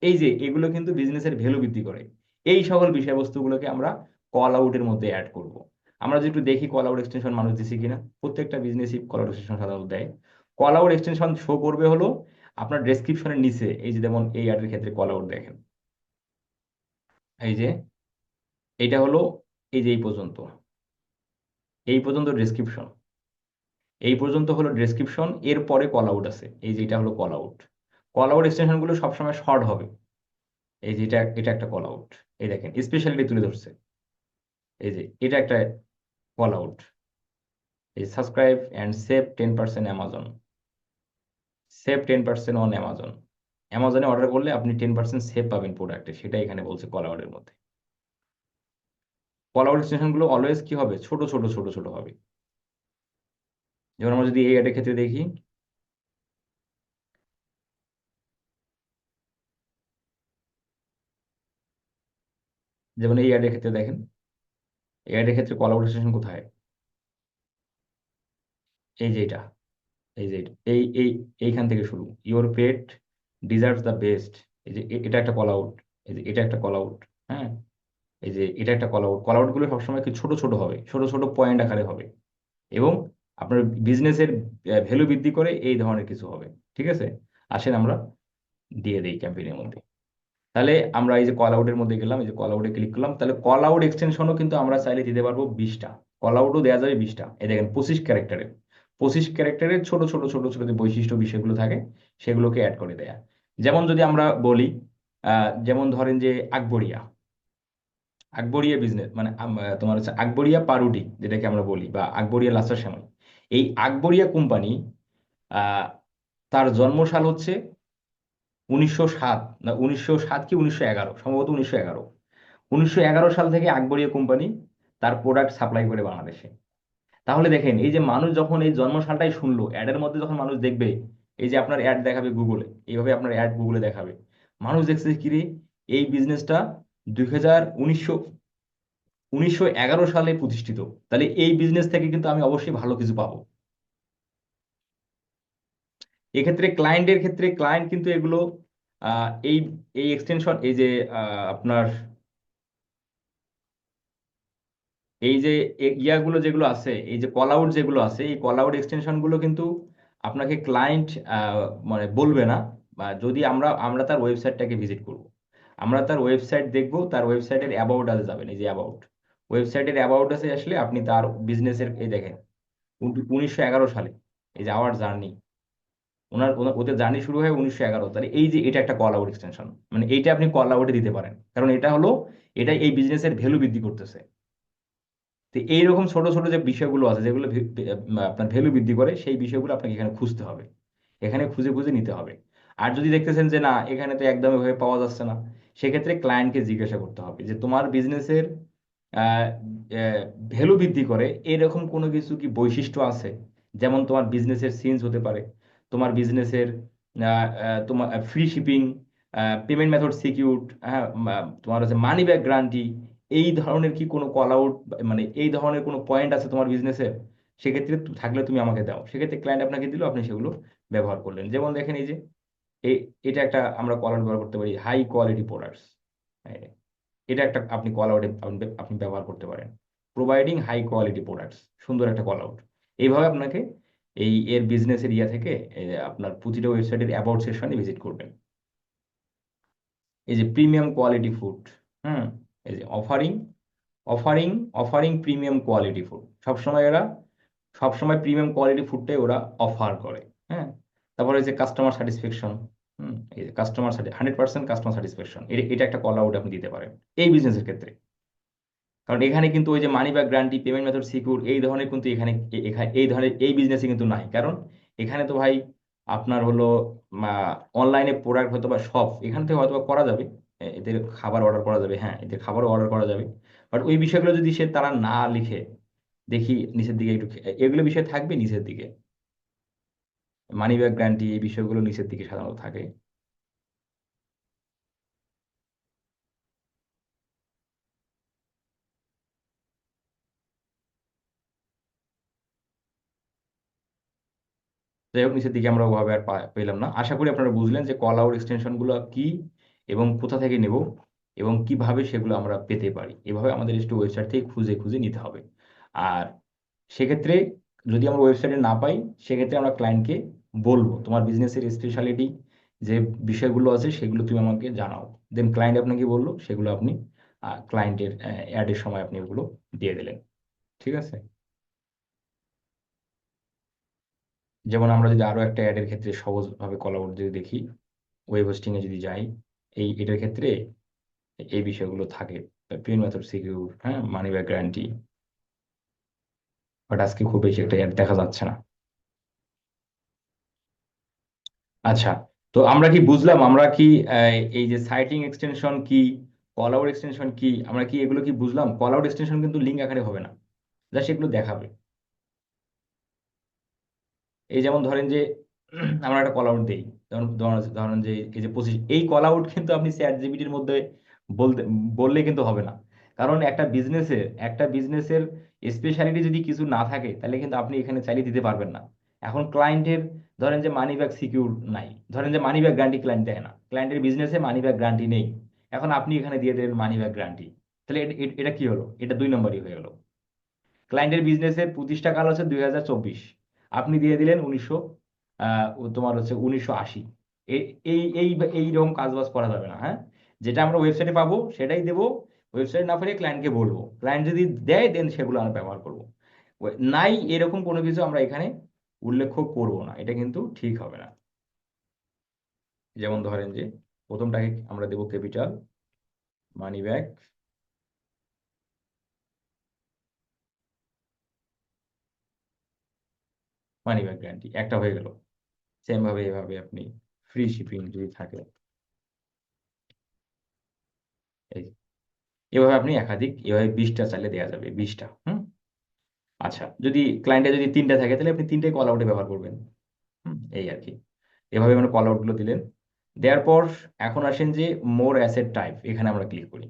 [SPEAKER 1] এই যে এগুলো কিন্তু বিজনেসের ভ্যালু বৃদ্ধি করে। এই সকল বিষয়বস্তুগুলোকে আমরা কল আউটের মধ্যে অ্যাড করব। আমরা যদি একটু দেখি কল আউট এক্সটেনশন মানুষ দিছে কিনা, প্রত্যেকটা বিজনেসই কল আউট এক্সটেনশন সাধারণত দেয়। কল আউট এক্সটেনশন শো করবে হলো আপনার ডেসক্রিপশনের নিচে, এই যে যেমন এই অ্যাডের ক্ষেত্রে কল আউট দেখেন, এই যে এইটা হলো, এই যে এই পর্যন্ত ডেসক্রিপশন, এই পর্যন্ত হলো ডেসক্রিপশন, এর পরে কল আউট আছে, এই যে এটা হলো call out. Call out extension গুলো সবসময় শর্ট হবে। এই যে এটা একটা কল আউট, এই দেখেন স্পেশালিটি তুলে ধরছে, এই যে এটা একটা কল আউট। এই subscribe and save 10% Amazon, save 10% on Amazon. অ্যামাজনে অর্ডার করলে আপনি 10% সেভ পাবেন প্রোডাক্টে, সেটা এখানে বলছে কল আউটের মধ্যে। কল আউট এক্সটেনশন গুলো অলওয়েজ কি হবে, ছোট ছোট ছোট ছোট হবে। যেমন আমরা যদি এই অ্যাডের ক্ষেত্রে দেখি, যেমন এই অ্যাডের ক্ষেত্রে দেখেন, এই অ্যাডের ক্ষেত্রে কল আউট এক্সটেনশন কোথায়, এই যে এটা, এই যে এটা, এইখান থেকে শুরু, your pet deserves the best. এই যে এটা একটা কল আউট, এই যে এটা একটা কল আউট। হ্যাঁ, এই যে এটা একটা কল আউট। কল আউট গুলো সবসময় কি ছোট ছোট হবে, ছোট ছোট পয়েন্ট আকারে হবে, এবং আপনার বিজনেসের ভ্যালু বৃদ্ধি করে এই ধরনের কিছু হবে। ঠিক আছে, আসেন আমরা দিয়ে দেই ক্যাম্পেইনের মধ্যে। তাহলে আমরা এই যে কল আউটের মধ্যে গেলাম, এই যে কল আউটে ক্লিক করলাম, তাহলে কল আউট এক্সটেনশনও কিন্তু আমরা চাইলে দিতে পারবো 20টা। কল আউটও দেওয়া যাবে 20টা। এই দেখেন 25 ক্যারেক্টারের, 25 ক্যারেক্টারের ছোট ছোট ছোট ছোট যে বৈশিষ্ট্য বিষয়গুলো থাকে সেগুলোকে অ্যাড করে দেয়া। যেমন যদি আমরা বলি, যেমন ধরেন যে আকবরিয়া, আকবরিয়া বিজনেস মানে তোমার হচ্ছে আকবরিয়া পাউরুটি যেটাকে আমরা বলি, বা আকবরিয়া লাচ্ছা সেমাই। এই আকবরিয়া কোম্পানি, আহ, তার জন্মসাল হচ্ছে 1907, না 1907 কি 1911, সম্ভবত 1911। 1911 সাল থেকে আকবরিয়া কোম্পানি তার প্রোডাক্ট সাপ্লাই করে বাংলাদেশে। তাহলে দেখেন, এই যে মানুষ যখন এই জন্মসালটাই শুনলো, অ্যাডের মধ্যে যখন মানুষ দেখবে, এই যে আপনার অ্যাড দেখাবে গুগলে, এইভাবে আপনার অ্যাড গুগলে দেখাবে, মানুষ দেখছে কি রে, এই বিজনেসটা 1911 সালে প্রতিষ্ঠিত, তাহলে এই বিজনেস থেকে কিন্তু আমি অবশ্যই ভালো কিছু পাবো। এক্ষেত্রে ক্লায়েন্টের ক্ষেত্রে ক্লায়েন্ট কিন্তু এগুলো এই এই এক্সটেনশন, এই যে আপনার এই যে ইয়াগুলো যেগুলো আছে, এই যে কল আউট যেগুলো আছে, এই কল আউট এক্সটেনশন গুলো কিন্তু আপনাকে ক্লায়েন্ট মানে বলবে না। বা যদি আমরা আমরা তার ওয়েবসাইটটাকে ভিজিট করব, আমরা তার ওয়েবসাইট দেখব, তার ওয়েবসাইটের অ্যাবাউট আছে যাবেন, এই যে অ্যাবাউট, ওয়েবসাইটের অ্যাবাউট আছে আসলে আপনি তার বিজনেসের, এই দেখেন 1911 সালে, এই যে আওয়ার জার্নি, ওদের জার্নি শুরু হয় 1911। তাহলে এই যে এটা একটা কল আউট এক্সটেনশন, মানে এইটা আপনি কল আউটে দিতে পারেন, কারণ এটা হলো, এটা এই বিজনেসের ভ্যালু বৃদ্ধি করতেছে। তো এইরকম ছোট ছোট যে বিষয়গুলো আছে যেগুলো আপনার ভ্যালু বৃদ্ধি করে, সেই বিষয়গুলো আপনাকে এখানে খুঁজতে হবে, এখানে খুঁজে খুঁজে নিতে হবে। আর যদি দেখতেছেন যে না, এখানে তো একদম এভাবে পাওয়া যাচ্ছে না, সেক্ষেত্রে ক্লায়েন্টকে জিজ্ঞাসা করতে হবে যে তোমার বিজনেসের ভ্যালু বৃদ্ধি করে এরকম কোনো কিছু কি বৈশিষ্ট্য আছে। যেমন তোমার বিজনেসের সিনস হতে পারে, তোমার বিজনেসের তোমার free shipping, payment method secured, হ্যাঁ, তোমার হচ্ছে মানি ব্যাক গ্যারান্টি, এই ধরনের কি কোনো কল আউট, মানে এই ধরনের কোনো পয়েন্ট আছে তোমার বিজনেসের, সেক্ষেত্রে থাকলে তুমি আমাকে দাও। সেক্ষেত্রে ক্লায়েন্ট আপনাকে দিল, আপনি সেগুলো ব্যবহার করলেন। যেমন দেখেন এই যে এই এটা একটা আমরা কল আউট ব্যবহার করতে পারি, হাই কোয়ালিটি প্রোডাক্টস। এটা একটা আপনি কল আউটে আপনি ব্যবহার করতে পারেন, প্রোভাইডিং হাই কোয়ালিটি প্রোডাক্টস, সুন্দর একটা কল আউট। এইভাবে আপনাকে এই এর বিজনেসের ইয়া থেকে আপনার প্রতিটা ওয়েবসাইটের অ্যাবাউট সেকশনে ভিজিট করবেন। এই যে প্রিমিয়াম কোয়ালিটি ফুড, হুম, এই যে offering offering offering premium quality food, সবসময় এরা সবসময় প্রিমিয়াম কোয়ালিটি ফুডটাই ওরা অফার করে। হ্যাঁ, তারপরে এই যে কাস্টমার স্যাটিসফ্যাকশন, এই যে কাস্টমার 100% কাস্টমার স্যাটিসফ্যাকশন, এটা একটা কল আউট আপনি দিতে পারেন এই বিজনেসের ক্ষেত্রে। কারণ এখানে কিন্তু ওই যে money back guarantee, payment method secure, এই ধরনের কিন্তু এখানে এই ধরনের এই বিজনেসে কিন্তু নাই। কারণ এখানে তো ভাই আপনার হলো অনলাইনে প্রোডাক্ট হয়তো বা সব এখান থেকে হয়তো বা করা যাবে, এদের খাবার অর্ডার করা যাবে, হ্যাঁ এদের খাবারও অর্ডার করা যাবে। বাট ওই বিষয়গুলো যদি তারা না লিখে, দেখি নিচের দিকে একটু এগুলো বিষয় থাকবে নিচের দিকে, মানি ব্যাক গ্যারান্টি, এই বিষয়গুলো নিচের দিকে সাধারণত থাকে। যাই হোক, নিচের দিকে আমরা ওভাবে আর পেলাম না। আশা করি আপনারা বুঝলেন যে কল আউট এক্সটেনশন গুলো কি, এবং কোথা থেকে নেব, এবং কিভাবে সেগুলো আমরা পেতে পারি। এভাবে আমাদের একটু ওয়েবসাইট থেকে খুঁজে খুঁজে নিতে হবে। আর সেক্ষেত্রে যদি আমরা ওয়েবসাইটে না পাই, সেক্ষেত্রে আমরা ক্লায়েন্টকে বলবো তোমার বিজনেসের স্পেশালিটি যে বিষয়গুলো আছে সেগুলো তুমি আমাকে জানাও। দেন ক্লায়েন্ট আপনাকে বললো, সেগুলো আপনি ক্লায়েন্টের অ্যাডের সময় আপনি ওগুলো দিয়ে দিলেন। ঠিক আছে, যেমন আমরা যদি আরো একটা অ্যাডের ক্ষেত্রে সহজভাবে কল আউট যদি দেখি, ওয়েব হোস্টিং এ যদি যাই, এটার ক্ষেত্রে এই বিষয়গুলো থাকে, পেমেন্ট মেথড সিকিউর, হ্যাঁ, মানি ব্যাক গ্যারান্টি। বাট আজকে খুব বেশি একটা অ্যাড দেখা যাচ্ছে না। আচ্ছা, তো আমরা কি বুঝলাম, আমরা কি এই যে সাইটিং এক্সটেনশন কি, কল আউট এক্সটেনশন কি, আমরা কি এগুলো কি বুঝলাম? কল আউট এক্সটেনশন কিন্তু লিঙ্ক আকারে হবে না, জাস্ট এগুলো দেখাবে। এই যেমন ধরেন যে আমরা একটা কল আউট দিই, যেমন ধরেন যে এই যে 25, এই কল আউট কিন্তু আপনি চ্যাট জিপিটির মধ্যে বলতে বললে কিন্তু হবে না। কারণ একটা বিজনেসের স্পেশালিটি যদি কিছু না থাকে তাহলে কিন্তু আপনি এখানে চাইলে দিতে পারবেন না। এখন ক্লায়েন্টের ধরেন যে মানি ব্যাক সিকিউর নাই, ধরেন যে মানি ব্যাক গ্যারান্টি ক্লায়েন্ট দেয় না, ক্লায়েন্টের বিজনেসে মানি ব্যাক গ্যারান্টি নেই, এখন আপনি এখানে দিয়ে দেবেন মানি ব্যাক গ্যারান্টি, তাহলে এটা কি হলো? এটা 2 নম্বরই হয়ে গেল। ক্লায়েন্টের বিজনেসের প্রতিষ্ঠা কাল হচ্ছে 2024, আপনি দিয়ে দিলেন 1980। এই এই এই এইরকম কাজবাজ করা যাবে না, হ্যাঁ। যেটা আমরা ওয়েবসাইটে পাবো সেটাই দেবো, ওয়েবসাইট না পেলে ক্লায়েন্টকে বলবো, ক্লায়েন্ট যদি দেয় দেন সেগুলো আমরা ব্যবহার করবো। নাই এরকম কোনো কিছু আমরা এখানে উল্লেখ করব না, এটা কিন্তু ঠিক হবে না। যেমন ধরেন যে প্রথমটাকে আমরা দেবো capital money back, money back guarantee একটা হয়ে গেল। সেম ভাবে এভাবে আপনি ফ্রি শিপিং যদি থাকে, এই এভাবে আপনি একাধিক এভাবে 20টা চাইলে দেওয়া যাবে, 20টা। আচ্ছা, যদি ক্লায়েন্টের যদি 3টা থাকে তাহলে আপনি 3টাই কল আউটে ব্যবহার করবেন। এই আর কি, এভাবে আমরা কল আউটগুলো দিলেন। দেওয়ার পর এখন আসেন যে মোর অ্যাসেট টাইপ, এখানে আমরা ক্লিক করি।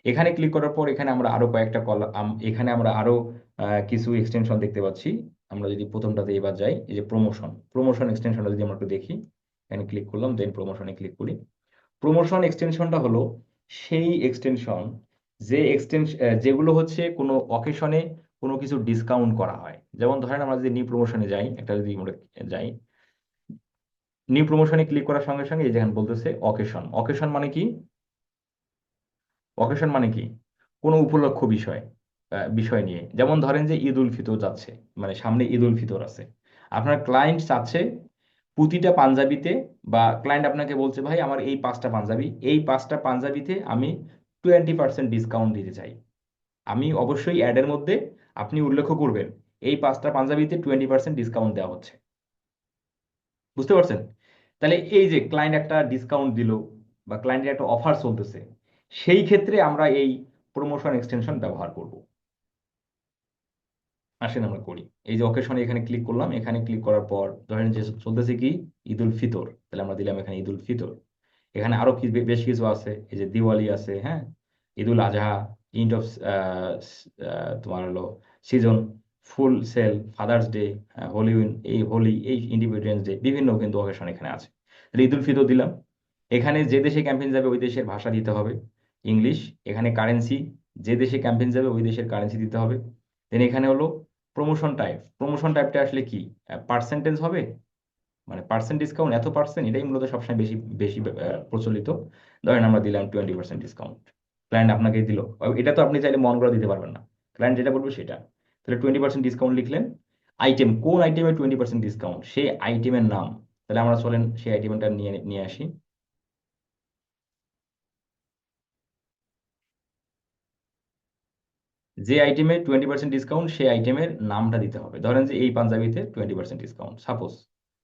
[SPEAKER 1] এখানে ক্লিক করার পর এখানে আমরা আরো কয়েকটা এখানে আমরা আরো কিছু এক্সটেনশন দেখতে পাচ্ছি। আমরা যদি প্রথমটাতে এবার যাই, এই যে প্রমোশন এক্সটেনশনটা যদি আমরা একটু দেখি, এখানে ক্লিক করলাম, দেন প্রমোশনে ক্লিক করি। প্রমোশন এক্সটেনশনটা হলো সেই এক্সটেনশন যেগুলো হচ্ছে কোনো অকেশনে কোনো কিছু ডিসকাউন্ট করা হয়। যেমন ধরেন আমরা যদি নিউ প্রমোশনে যাই, একটা যদি আমরা যাই, নিউ প্রমোশনে ক্লিক করার সঙ্গে সঙ্গে এই যেখানে বলতেছে অকেশন। অকেশন মানে কি? অকেশন মানে কি? কোনো উপলক্ষ বিষয় নিয়ে, যেমন ধরেন যে ঈদ উল ফিতর যাচ্ছে, মানে সামনে ঈদ উল ফিতর আছে, আপনার ক্লায়েন্ট চাচ্ছে প্রতিটা পাঞ্জাবিতে, বা ক্লায়েন্ট আপনাকে বলছে ভাই আমার এই 5টা পাঞ্জাবি, এই 5টা পাঞ্জাবিতে আমি 20% ডিসকাউন্ট দিতে চাই। আমি অবশ্যই অ্যাডের মধ্যে আপনি উল্লেখ করবেন এই 5টা পাঞ্জাবিতে 20% ডিসকাউন্ট দেওয়া হচ্ছে। বুঝতে পারছেন? তাহলে এই যে ক্লায়েন্ট একটা ডিসকাউন্ট দিল বা ক্লায়েন্টের একটা অফার চলতেছে, সেই ক্ষেত্রে আমরা এই প্রমোশন এক্সটেনশন ব্যবহার করব। আসেন আমরা করি। এই যে অকেশনে এখানে ক্লিক করলাম, এখানে ক্লিক করার পর ধরেন যে চলতেছে কি ঈদ উল ফিতর, তাহলে আমরা দিলাম এখানে ঈদ উল ফিতর। এখানে আরো বেশ কিছু আছে, এই যে দিওয়ালি আছে, হ্যাঁ, ঈদ উল আজহা, ইন্ড অফ তোমার হলো সিজন, ফুল সেল, ফাদার্স ডে, হোলি, এই ইন্ডিপেন্ডেন্স ডে, বিভিন্ন কিন্তু অকেশন এখানে আছে। তাহলে ঈদ উল ফিতর দিলাম। এখানে যে দেশে ক্যাম্পেইন যাবে ওই দেশের ভাষা দিতে হবে, ইংলিশ। এখানে কারেন্সি, যে দেশে ক্যাম্পেইন যাবে ওই দেশের কারেন্সি দিতে হবে। দেন এখানে হলো প্রমোশন টাইপটা আসলে কি? পার্সেন্টেজ হবে, মানে পার্সেন্ট ডিসকাউন্ট, এত পার্সেন্ট, এটাই মূলত সবসময় বেশি বেশি প্রচলিত। ধরেন আমরা দিলাম 20% ডিসকাউন্ট, ক্লায়েন্ট আপনাকে দিল। এটা তো আপনি চাইলে মন করে দিতে পারবেন না, ক্লায়েন্ট যেটা বলবে সেটা। তাহলে 20% ডিসকাউন্ট লিখলেন। আইটেম, কোন আইটেমে 20% ডিসকাউন্ট, সেই আইটেমের নাম। তাহলে আমরা চলেন সেই আইটেমটা নিয়ে নিয়ে আসি। যে আইটেমে 20% ডিসকাউন্ট সেই আইটেমের নামটা দিতে হবে। ধরেন যে এই পাঞ্জাবিতে 20% ডিসকাউন্ট, সাপোজ।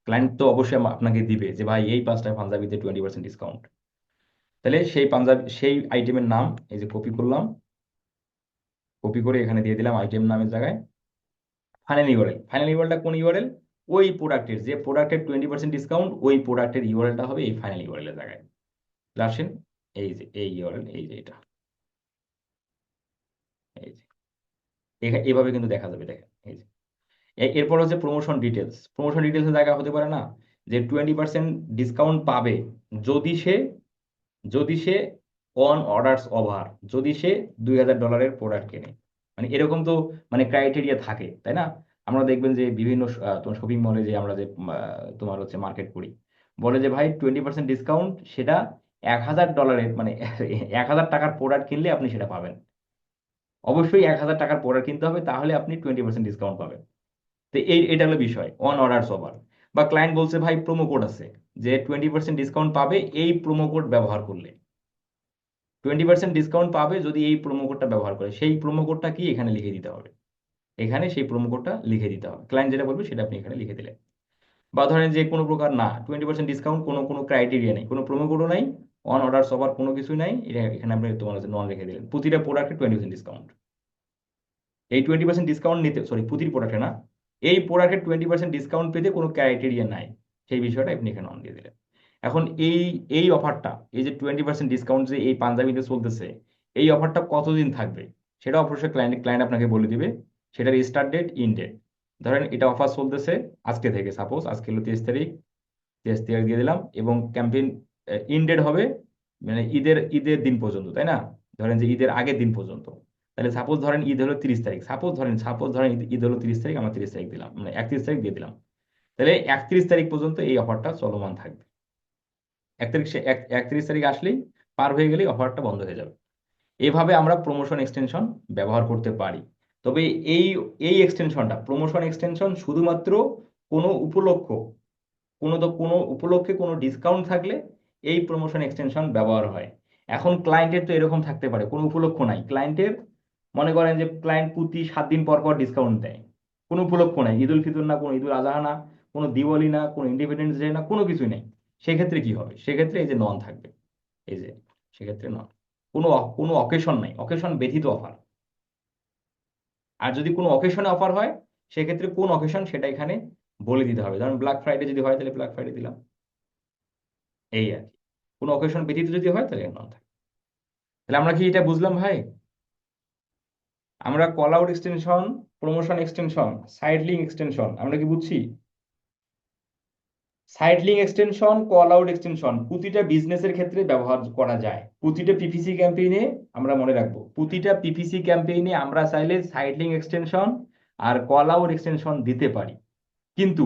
[SPEAKER 1] ক্লায়েন্ট তো অবশ্যই আপনাকে দিবে যে ভাই এই 5টা পাঞ্জাবিতে 20% ডিসকাউন্ট। তাহলে সেই আইটেমের নাম এই যে কপি করলাম, কপি করে এখানে দিয়ে দিলাম আইটেম নামের জায়গায় ফাইনাল ইউআরএলটা কোন ইউআরএল? ওই প্রোডাক্টের, যে প্রোডাক্টের 20% ডিসকাউন্ট, ওই প্রোডাক্টের ইউআরএলটা হবে এই ফাইনাল ইউআরএল এর জায়গায়। তাহলে আসেন, এই যে এই ইউআরএল, এই যে এটা, এই যে এভাবে কিন্তু দেখা যাবে, দেখেন এই যে। এরপর হচ্ছে প্রমোশন ডিটেলসের জায়গা হতে পারে না যে 20% ডিসকাউন্ট পাবে যদি সে যদি সে অন অর্ডারস ওভার, যদি সে $2000 প্রোডাক্ট কেনে, মানে এরকম তো মানে ক্রাইটেরিয়া থাকে, তাই না? আমরা দেখবেন যে বিভিন্ন তোমার শপিং মলে যে আমরা যে তোমার হচ্ছে মার্কেট করি, বলে যে ভাই 20% ডিসকাউন্ট, সেটা $1000, মানে 1000 টাকার প্রোডাক্ট কিনলে আপনি সেটা পাবেন। অবশ্যই 1000 টাকার প্রোডাক্ট কিনতে হবে, তাহলে আপনি 20% ডিসকাউন্ট পাবেন। তো এটা হলো বিষয়, অন অর্ডারস ওভার। বা ক্লায়েন্ট বলছে ভাই প্রোমো কোড আছে, যে 20% ডিসকাউন্ট পাবে এই প্রোমো কোড ব্যবহার করলে, 20% ডিসকাউন্ট পাবে যদি এই প্রোমো কোডটা ব্যবহার করে, সেই প্রোমো কোডটা কি এখানে লিখে দিতে হবে, এখানে সেই প্রোমো কোডটা লিখে দিতে হবে। ক্লায়েন্ট যেটা বলবে সেটা আপনি এখানে লিখে দিলেন। বা ধরেন যে কোনো প্রকার না, 20% ডিসকাউন্ট, কোনো কোনো ক্রাইটেরিয়া নেই, কোনো প্রোমো কোডও নাই, অন অর্ডার সবার কোনো কিছুই নাই, এটা এখানে আপনি তোমার হচ্ছে নন লিখে দিলেন। প্রতিটা প্রোডাক্টে 20% ডিসকাউন্ট, এই 20% ডিসকাউন্ট নিতে, সরি প্রতিটি প্রোডাক্টে না, এই প্রোডাক্টের 20% ডিসকাউন্ট পেতে কোনো ক্রাইটেরিয়া নাই, সেই বিষয়টা আপনি এখানে অন দিয়ে দিলেন। এখন এই এই অফারটা, এই যে 20% ডিসকাউন্ট যে এই পাঞ্জাবিতে চলতেছে, এই অফারটা কতদিন থাকবে সেটা অবশ্যই ক্লায়েন্ট ক্লায়েন্ট আপনাকে বলে দিবে সেটার স্টার্ট ডেট ইন ডেট। ধরেন এটা অফার চলতেছে আজকে থেকে, সাপোজ আজকে হলো 23 তারিখ, 23 তারিখ দিয়ে দিলাম, এবং ক্যাম্পেইন ইন ডেট হবে মানে ঈদের ঈদের দিন পর্যন্ত, তাই না? ধরেন যে ঈদের আগের দিন পর্যন্ত। তাহলে সাপোজ ধরেন ঈদ হলো 30 তারিখ, সাপোজ ধরেন ঈদ হলো 30 তারিখ, আমরা 30 তারিখ দিলাম, মানে 31 তারিখ দিয়ে দিলাম। তাহলে 31 তারিখ পর্যন্ত এই অফারটা চলমান থাকবে। 31 তারিখ আসলেই, পার হয়ে গেলেই অফারটা বন্ধ হয়ে যাবে। এভাবে আমরা প্রমোশন এক্সটেনশন ব্যবহার করতে পারি। তবে এই এই এক্সটেনশনটা, প্রমোশন এক্সটেনশন, শুধুমাত্র কোনো উপলক্ষ, কোনো উপলক্ষে কোনো ডিসকাউন্ট থাকলে এই প্রমোশন এক্সটেনশন ব্যবহার হয়। এখন ক্লায়েন্টের তো এরকম থাকতে পারে কোনো উপলক্ষ নাই ক্লায়েন্টের, মনে করেন যে ক্লায়েন্ট প্রতি 7 দিন পর পর ডিসকাউন্ট দেয়, কোনো উপলক্ষ নাই, ঈদ উল ফিতর না, কোনো ঈদ উল আজহা না, কোনো দিওয়ালি না, কোনো ইন্ডিপেন্ডেন্স ডে না, কোনো কিছু নেই। সেক্ষেত্রে কি হবে? সেক্ষেত্রে এই যে নন থাকবে, এই যে সেক্ষেত্রে নন, কোনো অকেশন নাই, অকেশন ব্যতীত অফার। আর যদি কোনো অকেশনে অফার হয়, সেক্ষেত্রে কোন অকেশন সেটা এখানে বলে দিতে হবে। ধরুন ব্ল্যাক ফ্রাইডে যদি হয়, তাহলে ব্ল্যাক ফ্রাইডে দিলাম, এই আর কি। কোনো অকেশন ব্যতীত যদি হয় তাহলে নন থাকে। তাহলে আমরা কি এটা বুঝলাম ভাই? আমরা call out extension, promotion extension, side link extension আমরা কি বুঝছি? Side link extension, call out extension প্রতিটা বিজনেসের ক্ষেত্রে ব্যবহার করা যায়। প্রতিটা পিপিসি ক্যাম্পেইনে আমরা মনে রাখবো, প্রতিটা পিপিসি ক্যাম্পেইনে আমরা চাইলে সাইড লিঙ্ক এক্সটেনশন আর কল আউট এক্সটেনশন দিতে পারি। কিন্তু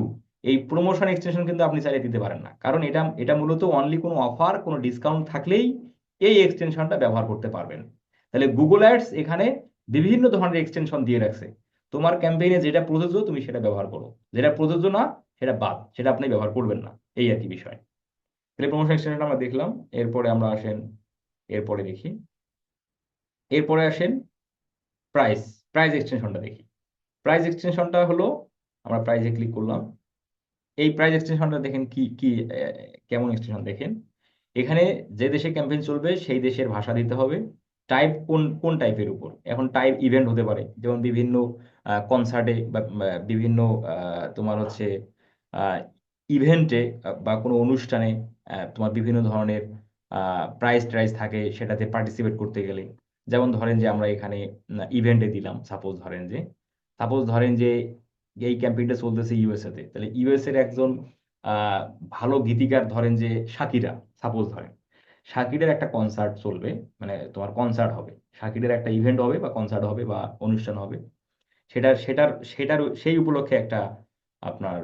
[SPEAKER 1] এই প্রমোশন এক্সটেনশন কিন্তু আপনি চাইলে দিতে পারেন না, কারণ এটা এটা মূলত অনলি কোনো অফার, কোনো ডিসকাউন্ট থাকলেই এই এক্সটেনশনটা ব্যবহার করতে পারবেন। তাহলে গুগল অ্যাডস এখানে বিভিন্ন ধরনের এক্সটেনশন দিয়ে রাখছে। তোমার ক্যাম্পেইনে যেটা প্রযোজ্য তুমি সেটা ব্যবহার করো, যেটা প্রযোজ্য না সেটা বাদ, সেটা আপনি ব্যবহার করবেন না, এই আর কি বিষয়। তাহলে প্রমোশন এক্সটেনশন আমরা দেখলাম। এরপরে আমরা আসেন, এরপরে দেখি, এরপরে আসেন প্রাইস, প্রাইস এক্সটেনশনটা দেখি। প্রাইস এক্সটেনশনটা হলো, আমরা প্রাইসে ক্লিক করলাম। এই প্রাইস এক্সটেনশনটা দেখেন কি কি কেমন এক্সটেনশন দেখেন। এখানে যে দেশে ক্যাম্পেইন চলবে সেই দেশের ভাষা দিতে হবে। টাইপ কোন কোন টাইপের উপর, এখন টাইপ ইভেন্ট হতে পারে, যেমন বিভিন্ন কনসার্টে বা বিভিন্ন তোমার হচ্ছে ইভেন্টে বা কোনো অনুষ্ঠানে তোমার বিভিন্ন ধরনের প্রাইজ ট্রাইজ থাকে সেটাতে পার্টিসিপেট করতে গেলে। যেমন ধরেন যে আমরা এখানে ইভেন্টে দিলাম, সাপোজ ধরেন যে এই ক্যাম্পেইনটা চলতেছে ইউএসএ তে, তাহলে ইউএসএ এর একজন আহ, ভালো গীতিকার, ধরেন যে শাকিরা, সাপোজ ধরেন শাকিরের একটা কনসার্ট চলবে, মানে তোমার কনসার্ট হবে, শাকিরের একটা ইভেন্ট হবে বা কনসার্ট হবে বা অনুষ্ঠান হবে, সেটার সেটার সেটার সেই উপলক্ষে একটা আপনার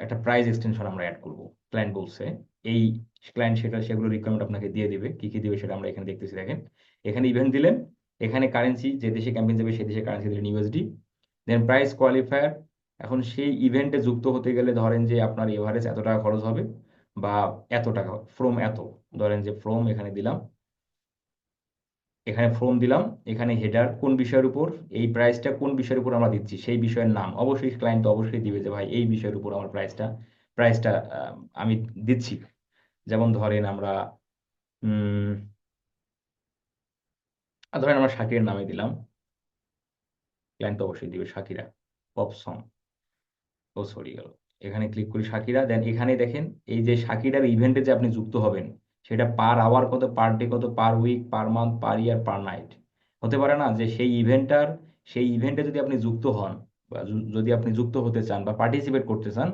[SPEAKER 1] একটা প্রাইস এক্সটেনশন আমরা অ্যাড করব। ক্লায়েন্ট বলছে, এই ক্লায়েন্ট সেগুলো রিকোয়ারমেন্ট আপনাকে দিয়ে দিবে, কি কি দিবে সেটা আমরা এখানে দেখতেছি। দেখেন এখানে ইভেন্ট দিলেন, এখানে কারেন্সি, যে দেশে ক্যাম্পেইন যাবে সেই দেশে কারেন্সি দিলেন ইউএসডি, দেন প্রাইস কোয়ালিফায়ার। এখন সেই ইভেন্টে যুক্ত হতে গেলে ধরেন যে আপনার এভারেজ এত টাকা খরচ হবে, বা এত টাকা ফ্রম এত, ধরেন যে ফ্রম এখানে দিলাম, এখানে ফ্রম দিলাম, এখানে হেডার কোন বিষয়ের উপর, এই প্রাইসটা কোন বিষয়ের উপর আমরা দিচ্ছি সেই বিষয়ের নাম, অবশ্যই ক্লায়েন্ট তো অবশ্যই দিবে যে ভাই এই বিষয়ের উপর আমার প্রাইসটা প্রাইসটা আমি দিচ্ছি। যেমন ধরেন আমরা উম ধরেন আমরা শাকিরের নামে দিলাম, ক্লায়েন্ট তো অবশ্যই দিবে শাকিরা পপ সং, ও সরি গেল, এখানে ক্লিক করি শাকিরা। দেন এখানে দেখেন এই যে শাকিরার ইভেন্টে যে আপনি যুক্ত হবেন, সেটা পার আওয়ার কত, পার ডে কত, পার উইক, পার মান্থ, পার ইয়ার, পার নাইট। হতে পারে না যে সেই ইভেন্টে যদি আপনি যুক্ত হন, বা যদি আপনি যুক্ত হতে চান বা পার্টিসিপেট করতে চান,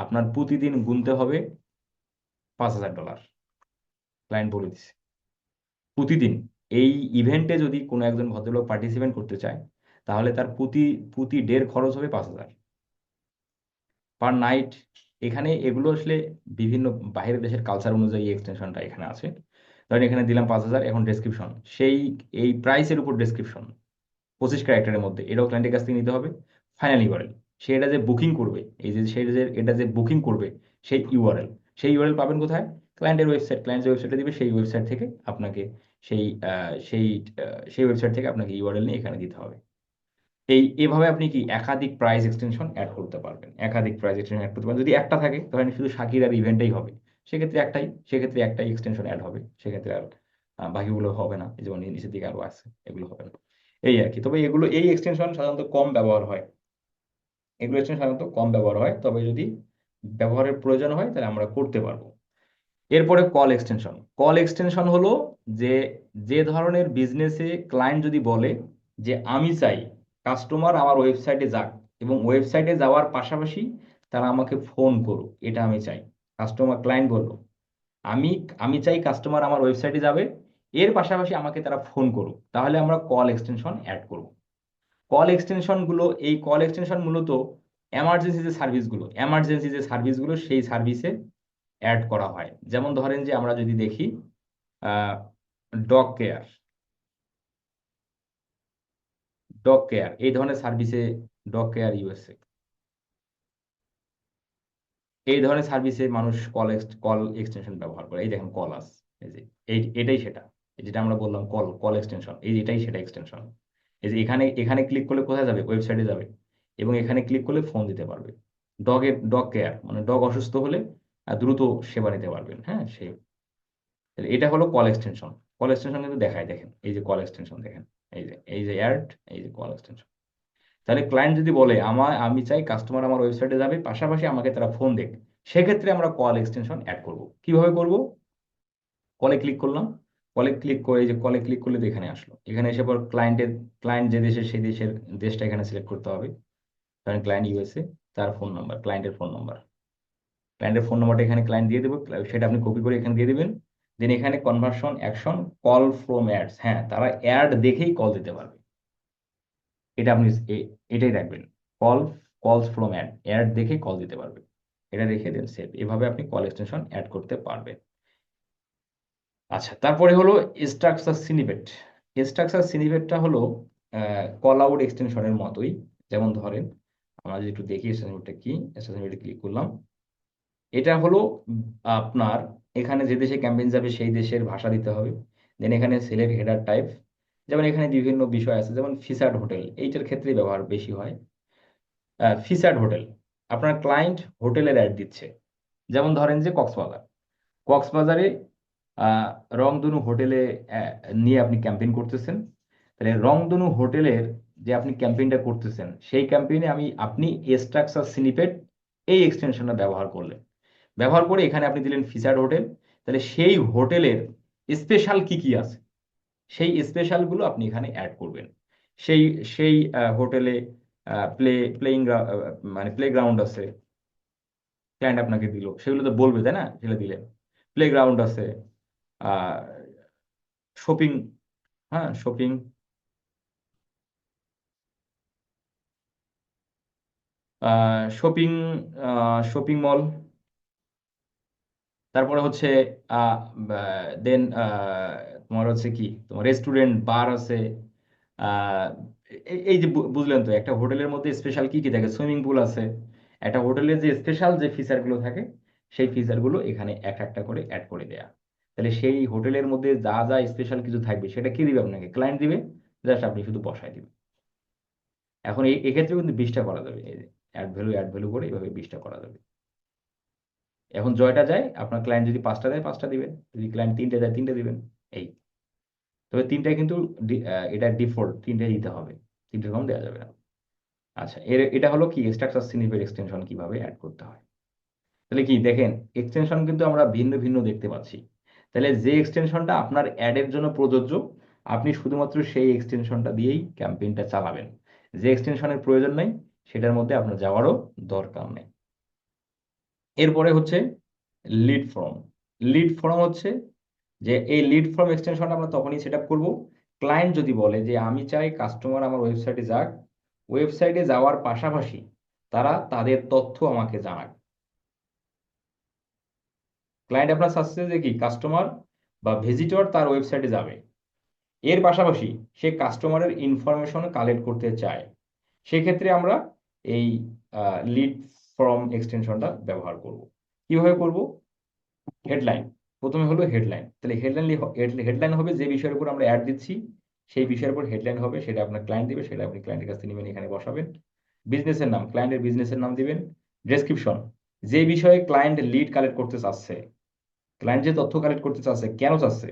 [SPEAKER 1] আপনার প্রতিদিন গুনতে হবে $5,000। ক্লায়েন্ট বলে দিছে প্রতিদিন এই ইভেন্টে যদি কোনো একজন ভদ্রলোক পার্টিসিপেট করতে চায়, তাহলে তার প্রতি প্রতি ডের খরচ হবে 5,000, পার নাইট। এখানে এগুলো আসলে বিভিন্ন বাইরের দেশের কালচার অনুযায়ী এক্সটেনশনটা এখানে আছে। ধরেন এখানে দিলাম 5,000। এখন ডেসক্রিপশন, সেই এই প্রাইসের উপর ডেসক্রিপশন 25 ক্যারেক্টারের মধ্যে, এটাও ক্লায়েন্টের কাছ থেকে নিতে হবে। ফাইনাল ইউআরএল, সে এটা যে বুকিং করবে, এই যে সে যে এটা যে বুকিং করবে, সেই ইউআরএল, সেই ইউআরএল পাবেন কোথায়? ক্লায়েন্টের ওয়েবসাইট, ক্লায়েন্ট যে ওয়েবসাইটে দিবে সেই ওয়েবসাইট থেকে আপনাকে সেই সেই সেই ওয়েবসাইট থেকে আপনাকে ইউআরএল নিয়ে এখানে দিতে হবে। এভাবে আপনি কি একাধিক প্রাইস এক্সটেনশন অ্যাড করতে পারবেন, একাধিক প্রাইস এক্সটেনশন অ্যাড করতে পারবেন। যদি একটা থাকে, ধরেন শুধু শাকির আর ইভেন্টটাই হবে, সেক্ষেত্রে একটাই এক্সটেনশন অ্যাড হবে, সেক্ষেত্রে আর বাকিগুলো হবে না। যেমন নিচের দিকে আরো আছে, এগুলো হবে না, এই আর কি। তবে এই এক্সটেনশন সাধারণত কম ব্যবহার হয়, এগুলো এক্সটেনশন সাধারণত কম ব্যবহার হয়, তবে যদি ব্যবহারের প্রয়োজন হয় তাহলে আমরা করতে পারবো। এরপরে কল এক্সটেনশন। কল এক্সটেনশন হলো যে যে ধরনের বিজনেসে ক্লায়েন্ট যদি বলে যে আমি চাই কাস্টমার আমার ওয়েবসাইটে যাক এবং ওয়েবসাইটে যাওয়ার পাশাপাশি তারা আমাকে ফোন করুক, এটা আমি চাই। কাস্টমার ক্লায়েন্ট বলল আমি আমি চাই কাস্টমার আমার ওয়েবসাইটে যাবে, এর পাশাপাশি আমাকে তারা ফোন করুক, তাহলে আমরা কল এক্সটেনশন অ্যাড করব। কল এক্সটেনশন গুলো, এই কল এক্সটেনশন মূলত এমার্জেন্সি যে সার্ভিসগুলো সেই সার্ভিসে অ্যাড করা হয়। যেমন ধরেন যে আমরা যদি দেখি ডগ কেয়ার, এই ধরনের সার্ভিসে, ডগ কেয়ার ইউএসএ, এই ধরনের সার্ভিসে মানুষ কল এক্সটেনশন ব্যবহার করে। এই দেখেন কল আস, এই যে এটাই সেটা, এই যেটা আমরা বললাম কল এক্সটেনশন, এই যে এটাই সেটা এক্সটেনশন। এই যে এখানে এখানে ক্লিক করলে কোথায় যাবে, ওয়েবসাইটে যাবে, এবং এখানে ক্লিক করলে ফোন দিতে পারবে। ডগ কেয়ার মানে ডগ অসুস্থ হলে দ্রুত সেবা নিতে পারবেন। হ্যাঁ, তাহলে এটা হলো কল এক্সটেনশন। কল এক্সটেনশন কিন্তু দেখায়, দেখেন এই যে কল এক্সটেনশন দেখেন, এই যে অ্যাড, এই যে কল এক্সটেনশন। তাহলে ক্লায়েন্ট যদি বলে আমি চাই কাস্টমার আমার ওয়েবসাইটে যাবে, পাশাপাশি আমাকে তারা ফোন দেখ, সেক্ষেত্রে আমরা কল এক্সটেনশন অ্যাড করব। কিভাবে করব? কলে ক্লিক করলাম, কলে ক্লিক করে এই যে কলে ক্লিক করলে তো এখানে আসলো, এখানে এসে পর ক্লায়েন্ট যে দেশের, সেই দেশের দেশটা এখানে সিলেক্ট করতে হবে। ধরেন ক্লায়েন্ট ইউএসএ, তার ফোন নাম্বার, ক্লায়েন্টের ফোন নাম্বারটা এখানে ক্লায়েন্ট দিয়ে দেবো, সেটা আপনি কপি করে এখানে দিয়ে দিবেন। দেন এখানে conversion action call from ads, হ্যাঁ তারা অ্যাড দেখেই কল দিতে পারবে, এটা আপনি এটাই রাখবেন। কল কলস ফ্রম অ্যাড দেখে কল দিতে পারবে, এটা রেখে দেন সেভ। এভাবে আপনি কল এক্সটেনশন অ্যাড করতে পারবেন। আচ্ছা, তারপরে হলো স্ট্রাকচার সিনিপেটটা হলো কল আউট এক্সটেনশনের মতোই। যেমন ধরেন আমরা যদি একটু দেখি স্টেটমেন্টটা কি, স্টেটমেন্টে ক্লিক করলাম, এটা হলো আপনার এখানে যে দেশে ক্যাম্পেইন যাবে সেই দেশের ভাষা দিতে হবে। দেন এখানে সিলেক্ট হেডার টাইপ, যেমন এখানে বিভিন্ন বিষয় আছে, যেমন ফিচার্ড হোটেল, এইটার ক্ষেত্রে ব্যবহার বেশি হয়। ফিচার্ড হোটেল, আপনার ক্লায়েন্ট হোটেলের অ্যাড দিচ্ছে, যেমন ধরেন যে কক্সবাজারে আহ, রংধনু হোটেলে নিয়ে আপনি ক্যাম্পেইন করতেছেন। তাহলে রংধনু হোটেলের যে আপনি ক্যাম্পেইনটা করতেছেন, সেই ক্যাম্পেইনে আপনি স্ট্রাকচার স্নিপেট এই এক্সটেনশনটা ব্যবহার করে এখানে আপনি দিলেন ফিচার্ড হোটেল। তাহলে সেই হোটেলের স্পেশাল কি কি আছে, সেই স্পেশালগুলো আপনি এখানে অ্যাড করবেন। সেই সেই হোটেলে প্লেইং মানে প্লে গ্রাউন্ড আছে, ক্লায়েন্ট আপনাকে দিল, সেগুলো তো বলবে তাই না, সেগুলো দিলেন। প্লে গ্রাউন্ড আছে, শপিং, হ্যাঁ শপিং, শপিং শপিং মল, তারপরে হচ্ছে দেন তোমার হচ্ছে কি, তোমার রেস্টুরেন্ট বার আছে। আহ, এই যে বুঝলেন তো, একটা হোটেলের মধ্যে স্পেশাল কি কি থাকে, সুইমিং পুল আছে। একটা হোটেলের যে স্পেশাল যে ফিচারগুলো থাকে, সেই ফিচারগুলো এখানে এক একটা করে অ্যাড করে দেয়া। তাহলে সেই হোটেলের মধ্যে যা যা স্পেশাল কিছু থাকবে সেটা কি দিবে আপনাকে, ক্লায়েন্ট দিবে, জাস্ট আপনি শুধু বসায় দিবেন। এখন এক্ষেত্রে কিন্তু 20টা করা যাবে, এই যে অ্যাড ভ্যালু করে এইভাবে 20টা করা যাবে। এখন জয়টা যায়, আপনার ক্লায়েন্ট যদি 5টা দেয় 5টা দিবেন, যদি ক্লায়েন্ট 3টে দেয় 3টে দিবেন। এই, তবে 3টায় কিন্তু এটা ডিফল্ট, 3টায় দিতে হবে, 3টের কম দেওয়া যাবে না। আচ্ছা, এটা হলো কি স্ট্রাকচার স্নিপের এক্সটেনশন কিভাবে অ্যাড করতে হয়। তাহলে কি দেখেন, এক্সটেনশন কিন্তু আমরা ভিন্ন ভিন্ন দেখতে পাচ্ছি। তাহলে যে এক্সটেনশনটা আপনার অ্যাডের জন্য প্রযোজ্য, আপনি শুধুমাত্র সেই এক্সটেনশনটা দিয়েই ক্যাম্পেইনটা চালাবেন। যে এক্সটেনশনের প্রয়োজন নেই, সেটার মধ্যে আপনার যাওয়ারও দরকার নেই। এরপরে হচ্ছে লিড ফর্ম হচ্ছে যে এই লিড ফর্ম এক্সটেনশনটা আমরা তখনই সেট আপ করবো, ক্লায়েন্ট যদি বলে যে আমি চাই কাস্টমার আমার ওয়েবসাইটে যাক, ওয়েবসাইটে যাওয়ার পাশাপাশি তারা তাদের তথ্য আমাকে জানাক। ক্লায়েন্ট আপনার চাচ্ছে যে কি কাস্টমার বা ভিজিটর তার ওয়েবসাইটে যাবে, এর পাশাপাশি সে কাস্টমারের ইনফরমেশন কালেক্ট করতে চায়, সেক্ষেত্রে আমরা এই লিড ফর্ম এক্সটেনশনটা ব্যবহার করব। কিভাবে করব? হেডলাইন, প্রথমে হলো হেডলাইন। তাহলে হেডলাইন হবে যে বিষয়ের উপর আমরা অ্যাড দিচ্ছি, সেই বিষয়ের উপর হেডলাইন হবে, সেটা আপনার ক্লায়েন্ট দিবে, সেটা আপনি ক্লায়েন্টের কাছ থেকে নেবেন, এখানে বসাবেন। বিজনেসের নাম, ক্লায়েন্টের বিজনেসের নাম দিবেন। ডেসক্রিপশন, যে বিষয়ে ক্লায়েন্ট লিড কালেক্ট করতে চাচ্ছে, ক্লায়েন্ট যে তথ্য কালেক্ট করতে চাচ্ছে, কেন চাচ্ছে,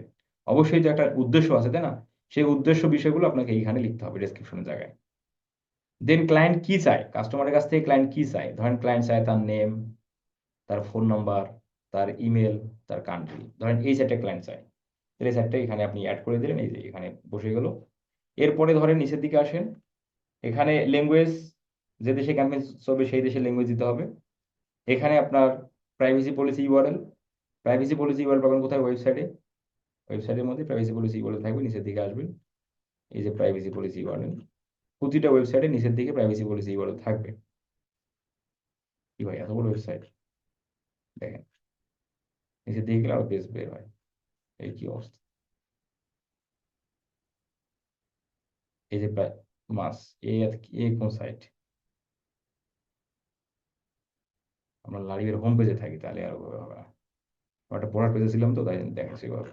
[SPEAKER 1] অবশ্যই তো একটা উদ্দেশ্য আছে তাই না, সেই উদ্দেশ্য বিষয়গুলো আপনাকে এইখানে লিখতে হবে ডেসক্রিপশনের জায়গায়। দেন ক্লায়েন্ট কি চায়, কাস্টমারের কাছ থেকে ক্লায়েন্ট কি চায়, ধরেন ক্লায়েন্ট চায় তার নেম, তার ফোন নাম্বার, তার ইমেল, তার কান্ট্রি, ধরেন এই চারটে ক্লায়েন্ট চাই। তাহলে এই চারটে এখানে আপনি অ্যাড করে দিলেন, এই যে এখানে বসে গেল। এরপরে ধরেন নিচের দিকে আসেন, এখানে ল্যাঙ্গুয়েজ, যে দেশে ক্যাম্পেইন চলবে সেই দেশের ল্যাঙ্গুয়েজ দিতে হবে। এখানে আপনার privacy policy URL, privacy policy URL পাবেন কোথায়? ওয়েবসাইটে। ওয়েবসাইটের মধ্যে প্রাইভেসি পলিসি ইউআরএল থাকবে, নিচের দিকে আসবেন, এই যে প্রাইভেসি পলিসি ইউআরএল, প্রতিটা ওয়েবসাইটে নিচের দিকে প্রাইভেসি পলিসি ইউআরএল থাকবে। কি ভাই, এত বড় ওয়েবসাইট, দেখেন নিচের দিকে গেলে আরো পেজ বের হয়, এই কি অবস্থা। এই যে মাস, এই কোন সাইট? আমরা লাইভের হোম পেজে থাকি, তাহলে আর ওভাবে হবে না। আমরা একটা পড়ার পেজে ছিলাম তো, তাই দেখাচ্ছি এভাবে।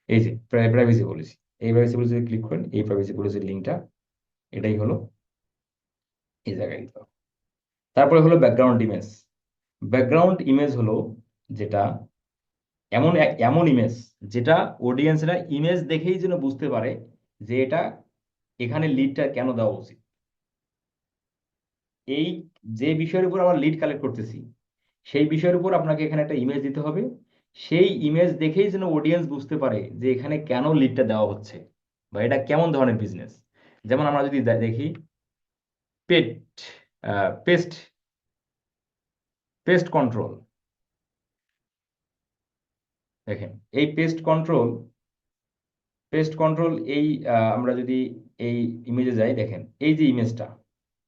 [SPEAKER 1] এই যে প্রাইভেসি পলিসি, এই প্রাইভেসি পলিসি ক্লিক করেন, এই প্রাইভেসি পলিসির লিঙ্কটা এটাই হলো, এই জায়গায় দিতে হবে। তারপরে হলো ব্যাকগ্রাউন্ড ইমেজ। ব্যাকগ্রাউন্ড ইমেজ হলো যেটা এমন এমন ইমেজ যেটা অডিয়েন্সরা ইমেজ দেখেই যেন বুঝতে পারে যে এটা, এখানে লিডটা কেন দেওয়া উচিত। এই যে বিষয়ের উপর আমরা লিড কালেক্ট করতেছি সেই বিষয়ের উপর আপনাকে এখানে একটা ইমেজ দিতে হবে, সেই ইমেজ দেখেই যেন অডিয়েন্স বুঝতে পারে যে এখানে কেন লিডটা দেওয়া হচ্ছে বা এটা কেমন ধরনের বিজনেস। যেমন আমরা যদি দেখি পেট পেস্ট পেস্ট কন্ট্রোল, দেখেন এই পেস্ট কন্ট্রোল এই আমরা যদি এই ইমেজে যাই, দেখেন এই যে ইমেজটা,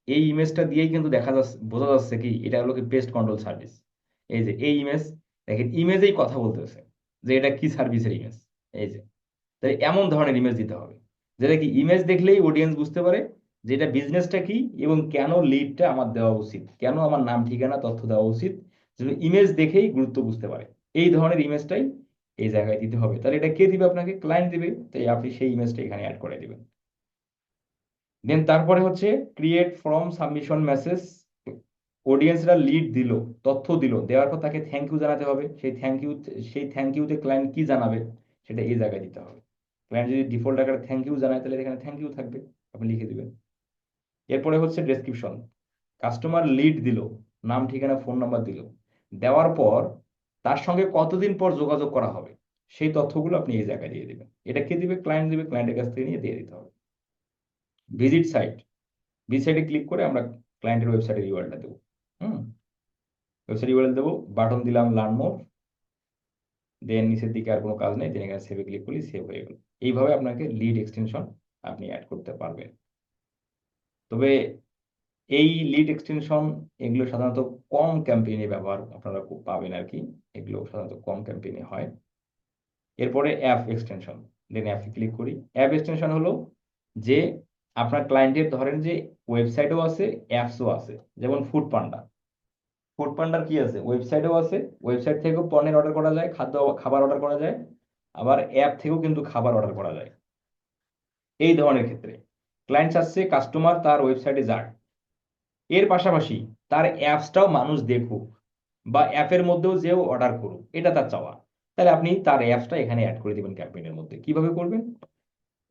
[SPEAKER 1] এই ইমেজটা দিয়েই কিন্তু দেখা যাচ্ছে, বোঝা যাচ্ছে কি এটা হলো কি পেস্ট কন্ট্রোল সার্ভিস। এই যে এই ইমেজ, দেখেন ইমেজেই কথা বলতেছে যে এটা কি সার্ভিসের ইমেজ। এই যে, তাই এমন ধরনের ইমেজ দিতে হবে যেটা কি ইমেজ দেখলেই অডিয়েন্স বুঝতে পারে যে এটা বিজনেসটা কি এবং কেন লিডটা আমার দেওয়া উচিত, কেন আমার নাম ঠিকানা তথ্য দেওয়া উচিত, যেন ইমেজ দেখেই গুরুত্ব বুঝতে পারে। এই ধরনের ইমেজটাই এই জায়গায় দিতে হবে। তাহলে এটা কে দিবে? আপনাকে ক্লায়েন্ট দিবে, তাই আপনি সেই ইমেজটা এখানে অ্যাড করে দিবেন। দেন তারপরে হচ্ছে ক্রিয়েট ফ্রম সাবমিশন মেসেজ। অডিয়েন্সরা লিড দিল, তথ্য দিল, দেওয়ার পর তাকে থ্যাংক ইউ জানাতে হবে। সেই থ্যাংক ইউতে ক্লায়েন্ট কি জানাবে সেটা এই জায়গায় দিতে হবে। ক্লায়েন্ট যদি ডিফল্ট আকারে থ্যাংক ইউ জানায় তাহলে এখানে থ্যাংক ইউ থাকবে, আপনি লিখে দিবেন। এরপরে হচ্ছে ডেসক্রিপশন। কাস্টমার লিড দিল, নাম ঠিকানা ফোন নাম্বার দিল, দেওয়ার পর তার সঙ্গে কতদিন পর যোগাযোগ করা হবে সেই তথ্যগুলো আপনি এই জায়গায় দিয়ে দিবেন। এটা কে দিবে? ক্লায়েন্ট দিবে, ক্লায়েন্টের কাছ থেকে নিয়ে দিয়ে দিতে হবে। ভিজিট সাইট, ভিজিট সাইটে ক্লিক করে আমরা ক্লায়েন্টের ওয়েবসাইটের ইউআরএলটা দেবো। ওয়েবসাইট ইউআরএল দেবো, বাটন দিলাম লার্ন মোর, দেন নিচের দিকে আর কোনো কাজ নেই, দেন এখানে সেভে ক্লিক করলে সেভ হয়ে গেল। এইভাবে আপনাকে লিড এক্সটেনশন আপনি অ্যাড করতে পারবেন। তবে এই লিড এক্সটেনশন এগুলো সাধারণত কম ক্যাম্পেইনে ব্যবহার আপনারা খুব পাবেন আর কি, এগুলো সাধারণত কম ক্যাম্পেইনে হয়। এরপরে অ্যাপ এক্সটেনশন, দেন অ্যাপে ক্লিক করি। অ্যাপ এক্সটেনশন হলো যে আপনার ক্লায়েন্টের ধরেন যে ওয়েবসাইটও আছে, অ্যাপসও আছে। যেমন ফুড পান্ডার কি আছে? ওয়েবসাইটও আছে, ওয়েবসাইট থেকেও পণ্যের অর্ডার করা যায়, খাবার অর্ডার করা যায়, আবার অ্যাপ থেকেও কিন্তু খাবার অর্ডার করা যায়। এই ধরনের ক্ষেত্রে ক্লায়েন্ট চাচ্ছে কাস্টমার তার ওয়েবসাইটে যাক, এর পাশাপাশি তার অ্যাপসটাও মানুষ দেখুক বা অ্যাপের মধ্যেও যেও অর্ডার করুক, এটা তার চাওয়া। তাহলে আপনি তার অ্যাপসটা এখানে অ্যাড করে দিবেন ক্যাম্পেইনের মধ্যে। কিভাবে করবেন?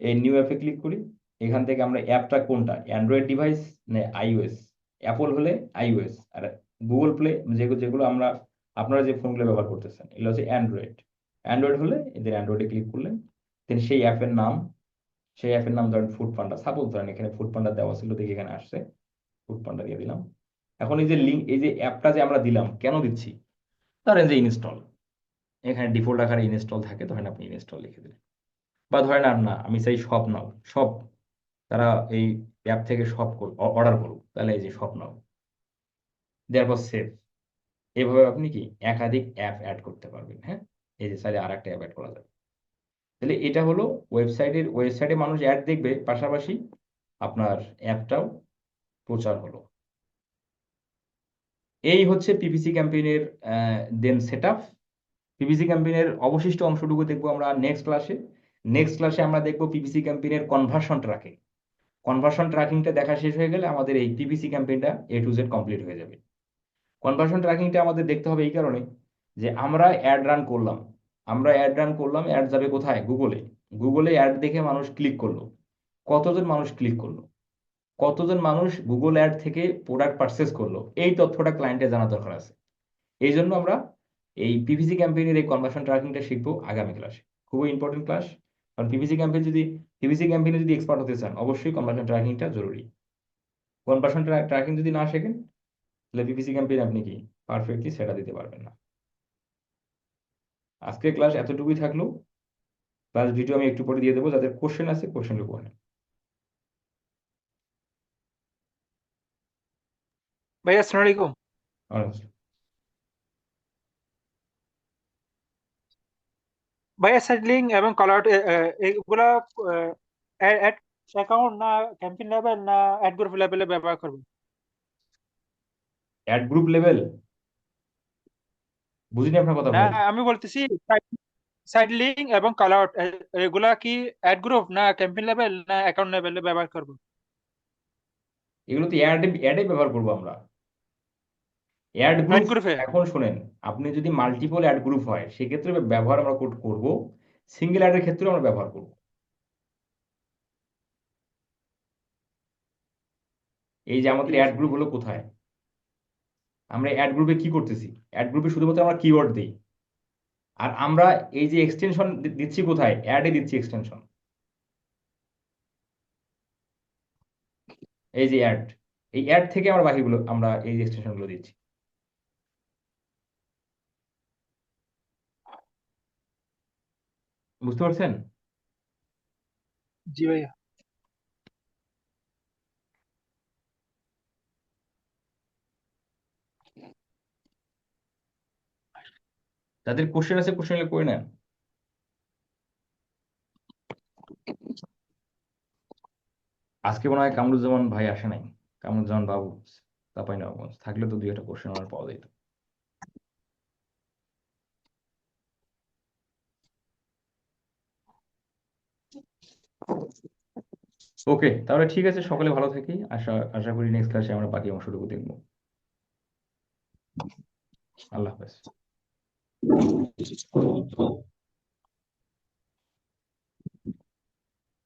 [SPEAKER 1] এই নিউ অ্যাপে ক্লিক করি, এখান থেকে আমরা অ্যাপটা কোনটা, অ্যান্ড্রয়েড ডিভাইস না আইওএস, অ্যাপল হলে আইওএস, আর গুগল প্লে যেগুলো আমরা আপনারা যে ফোনগুলো ব্যবহার করতেছেন এগুলো হচ্ছে অ্যান্ড্রয়েড হলে এদের অ্যান্ড্রয়েডে ক্লিক করলেন, দেন সেই অ্যাপের নাম ধরেন ফুড পান্ডা, সাপোজ ধরেন এখানে ফুড পান্ডা দেওয়া ছিল, দেখে এখানে আসছে, ফুড পান্ডা দিয়ে দিলাম। এখন এই যে লিঙ্ক, এই যে অ্যাপটা যে আমরা দিলাম কেন দিচ্ছি, ধরেন যে ইনস্টল, এখানে ডিফল্ট আকারে ইনস্টল থাকে, ধরেন আপনি ইনস্টল লিখে দিলেন। বা ধরেন আর না, আমি চাই শপ নাও, সব তারা এই অ্যাপ থেকে সব অর্ডার করুক, তাহলে এই যে শপ নাও, দেওয়ার পর সেভ। এইভাবে আপনি কি একাধিক অ্যাপ অ্যাড করতে পারবেন। হ্যাঁ, এই যে চাইলে আর একটা অ্যাপ অ্যাড করা যাবে। তাহলে এটা হলো ওয়েবসাইটে মানুষ অ্যাড দেখবে, পাশাপাশি আপনার অ্যাপটাও প্রচার হলো। এই হচ্ছে পিপিসি ক্যাম্পেইনের দেন সেট আপ। পিপিসি ক্যাম্পেইনের অবশিষ্ট অংশটুকু দেখবো আমরা নেক্সট ক্লাসে আমরা দেখবো পিপিসি ক্যাম্পেইনের কনভার্সন ট্র্যাকিংটা দেখা শেষ হয়ে গেলে আমাদের এই পিপিসি ক্যাম্পেইনটা A to Z কমপ্লিট হয়ে যাবে। কনভার্সন ট্র্যাকিংটা আমাদের দেখতে হবে এই কারণে যে আমরা অ্যাড রান করলাম, অ্যাড যাবে কোথায়? গুগলে অ্যাড দেখে মানুষ ক্লিক করলো, কতজন মানুষ ক্লিক করলো, কতজন মানুষ গুগল অ্যাড থেকে প্রোডাক্ট পারচেস করলো, এই তথ্যটা ক্লায়েন্টের জানা দরকার আছে। এই জন্য আমরা এই পিপিসি ক্যাম্পেইনের এই কনভার্সন ট্র্যাকিংটা শিখবো আগামী ক্লাসে। খুবই ইম্পর্টেন্ট ক্লাস, কারণ পিভিসি ক্যাম্পেইনে যদি এক্সপার্ট হতে চান অবশ্যই কনভার্সন ট্র্যাকিংটা জরুরি। কনভার্সন ট্র্যাকিং যদি না শেখেন তাহলে পিভিসি ক্যাম্পেইন আপনি কি পারফেক্টলি সেটা দিতে পারবেন না। আজকের ক্লাস এতটুকুই থাকলো। ক্লাস ভিডিও আমি একটু পরে দিয়ে দেবো, যাদের কোশ্চেন আছে কোশ্চেনগুলো করে নেন।
[SPEAKER 3] ভাইয়া আসসালামু আলাইকুম।
[SPEAKER 1] আর-
[SPEAKER 3] ভাইয়া সেটলিং এবং কল আউট এগুলা অ্যাড অ্যাকাউন্ট না ক্যাম্পেইন লেভেল না অ্যাড গ্রুপ লেভেলে ব্যবহার করবো?
[SPEAKER 1] অ্যাড গ্রুপ লেভেল বুঝিনি আপনার কথা
[SPEAKER 3] না,
[SPEAKER 1] ভাই।
[SPEAKER 3] আমি বলতেছি সাইড লিঙ্ক এবং কল আউট এগুলা কি অ্যাড গ্রুপ না ক্যাম্পেইন লেভেল না অ্যাকাউন্ট লেভেলে ব্যবহার করবো?
[SPEAKER 1] এগুলো তো অ্যাডে ব্যবহার করবো আমরা। অ্যাড
[SPEAKER 3] অ্যাড
[SPEAKER 1] গ্রুপ
[SPEAKER 3] গ্রুপে।
[SPEAKER 1] এখন শোনেন, আপনি যদি মাল্টিপল অ্যাড গ্রুপ হয় সেক্ষেত্রে ব্যবহার আমরা করব, সিঙ্গেল অ্যাডের ক্ষেত্রে আমরা ব্যবহার করব। এই যে আমাদের
[SPEAKER 3] ঠিক
[SPEAKER 1] অ্যাড
[SPEAKER 3] আছে
[SPEAKER 1] গ্রুপ
[SPEAKER 3] ভাইয়া।
[SPEAKER 1] হলো কোথায়, আমরা অ্যাড গ্রুপে কি করতেছি, অ্যাড গ্রুপে শুধুমাত্র আমরা কিওয়ার্ড দিই। আর আমরা এই যে এক্সটেনশন দিচ্ছি কোথায়, অ্যাডে দিচ্ছি এক্সটেনশন। এই যে অ্যাড, এই অ্যাড থেকে আমরা বাকিগুলো আমরা এই যে এক্সটেনশন গুলো দিচ্ছি। বুঝতে পারছেন?
[SPEAKER 3] জি ভাইয়া।
[SPEAKER 1] যাদের কোশ্চেন আছে কোশ্চেন করে নেন। আজকে মনে হয় কামরুজ্জামান ভাই আসে নাই, কামরুজ্জামান বাবু চাঁপাইনবাবগঞ্জ থাকলে তো দুই একটা কোশ্চেন আমার পাওয়া যেত। ওকে, তাহলে ঠিক আছে, সকলে ভালো থাকি। আশা আশা করি নেক্সট ক্লাসে আমরা বাকি অংশটুকু দেখবো। আল্লাহ হাফেজ।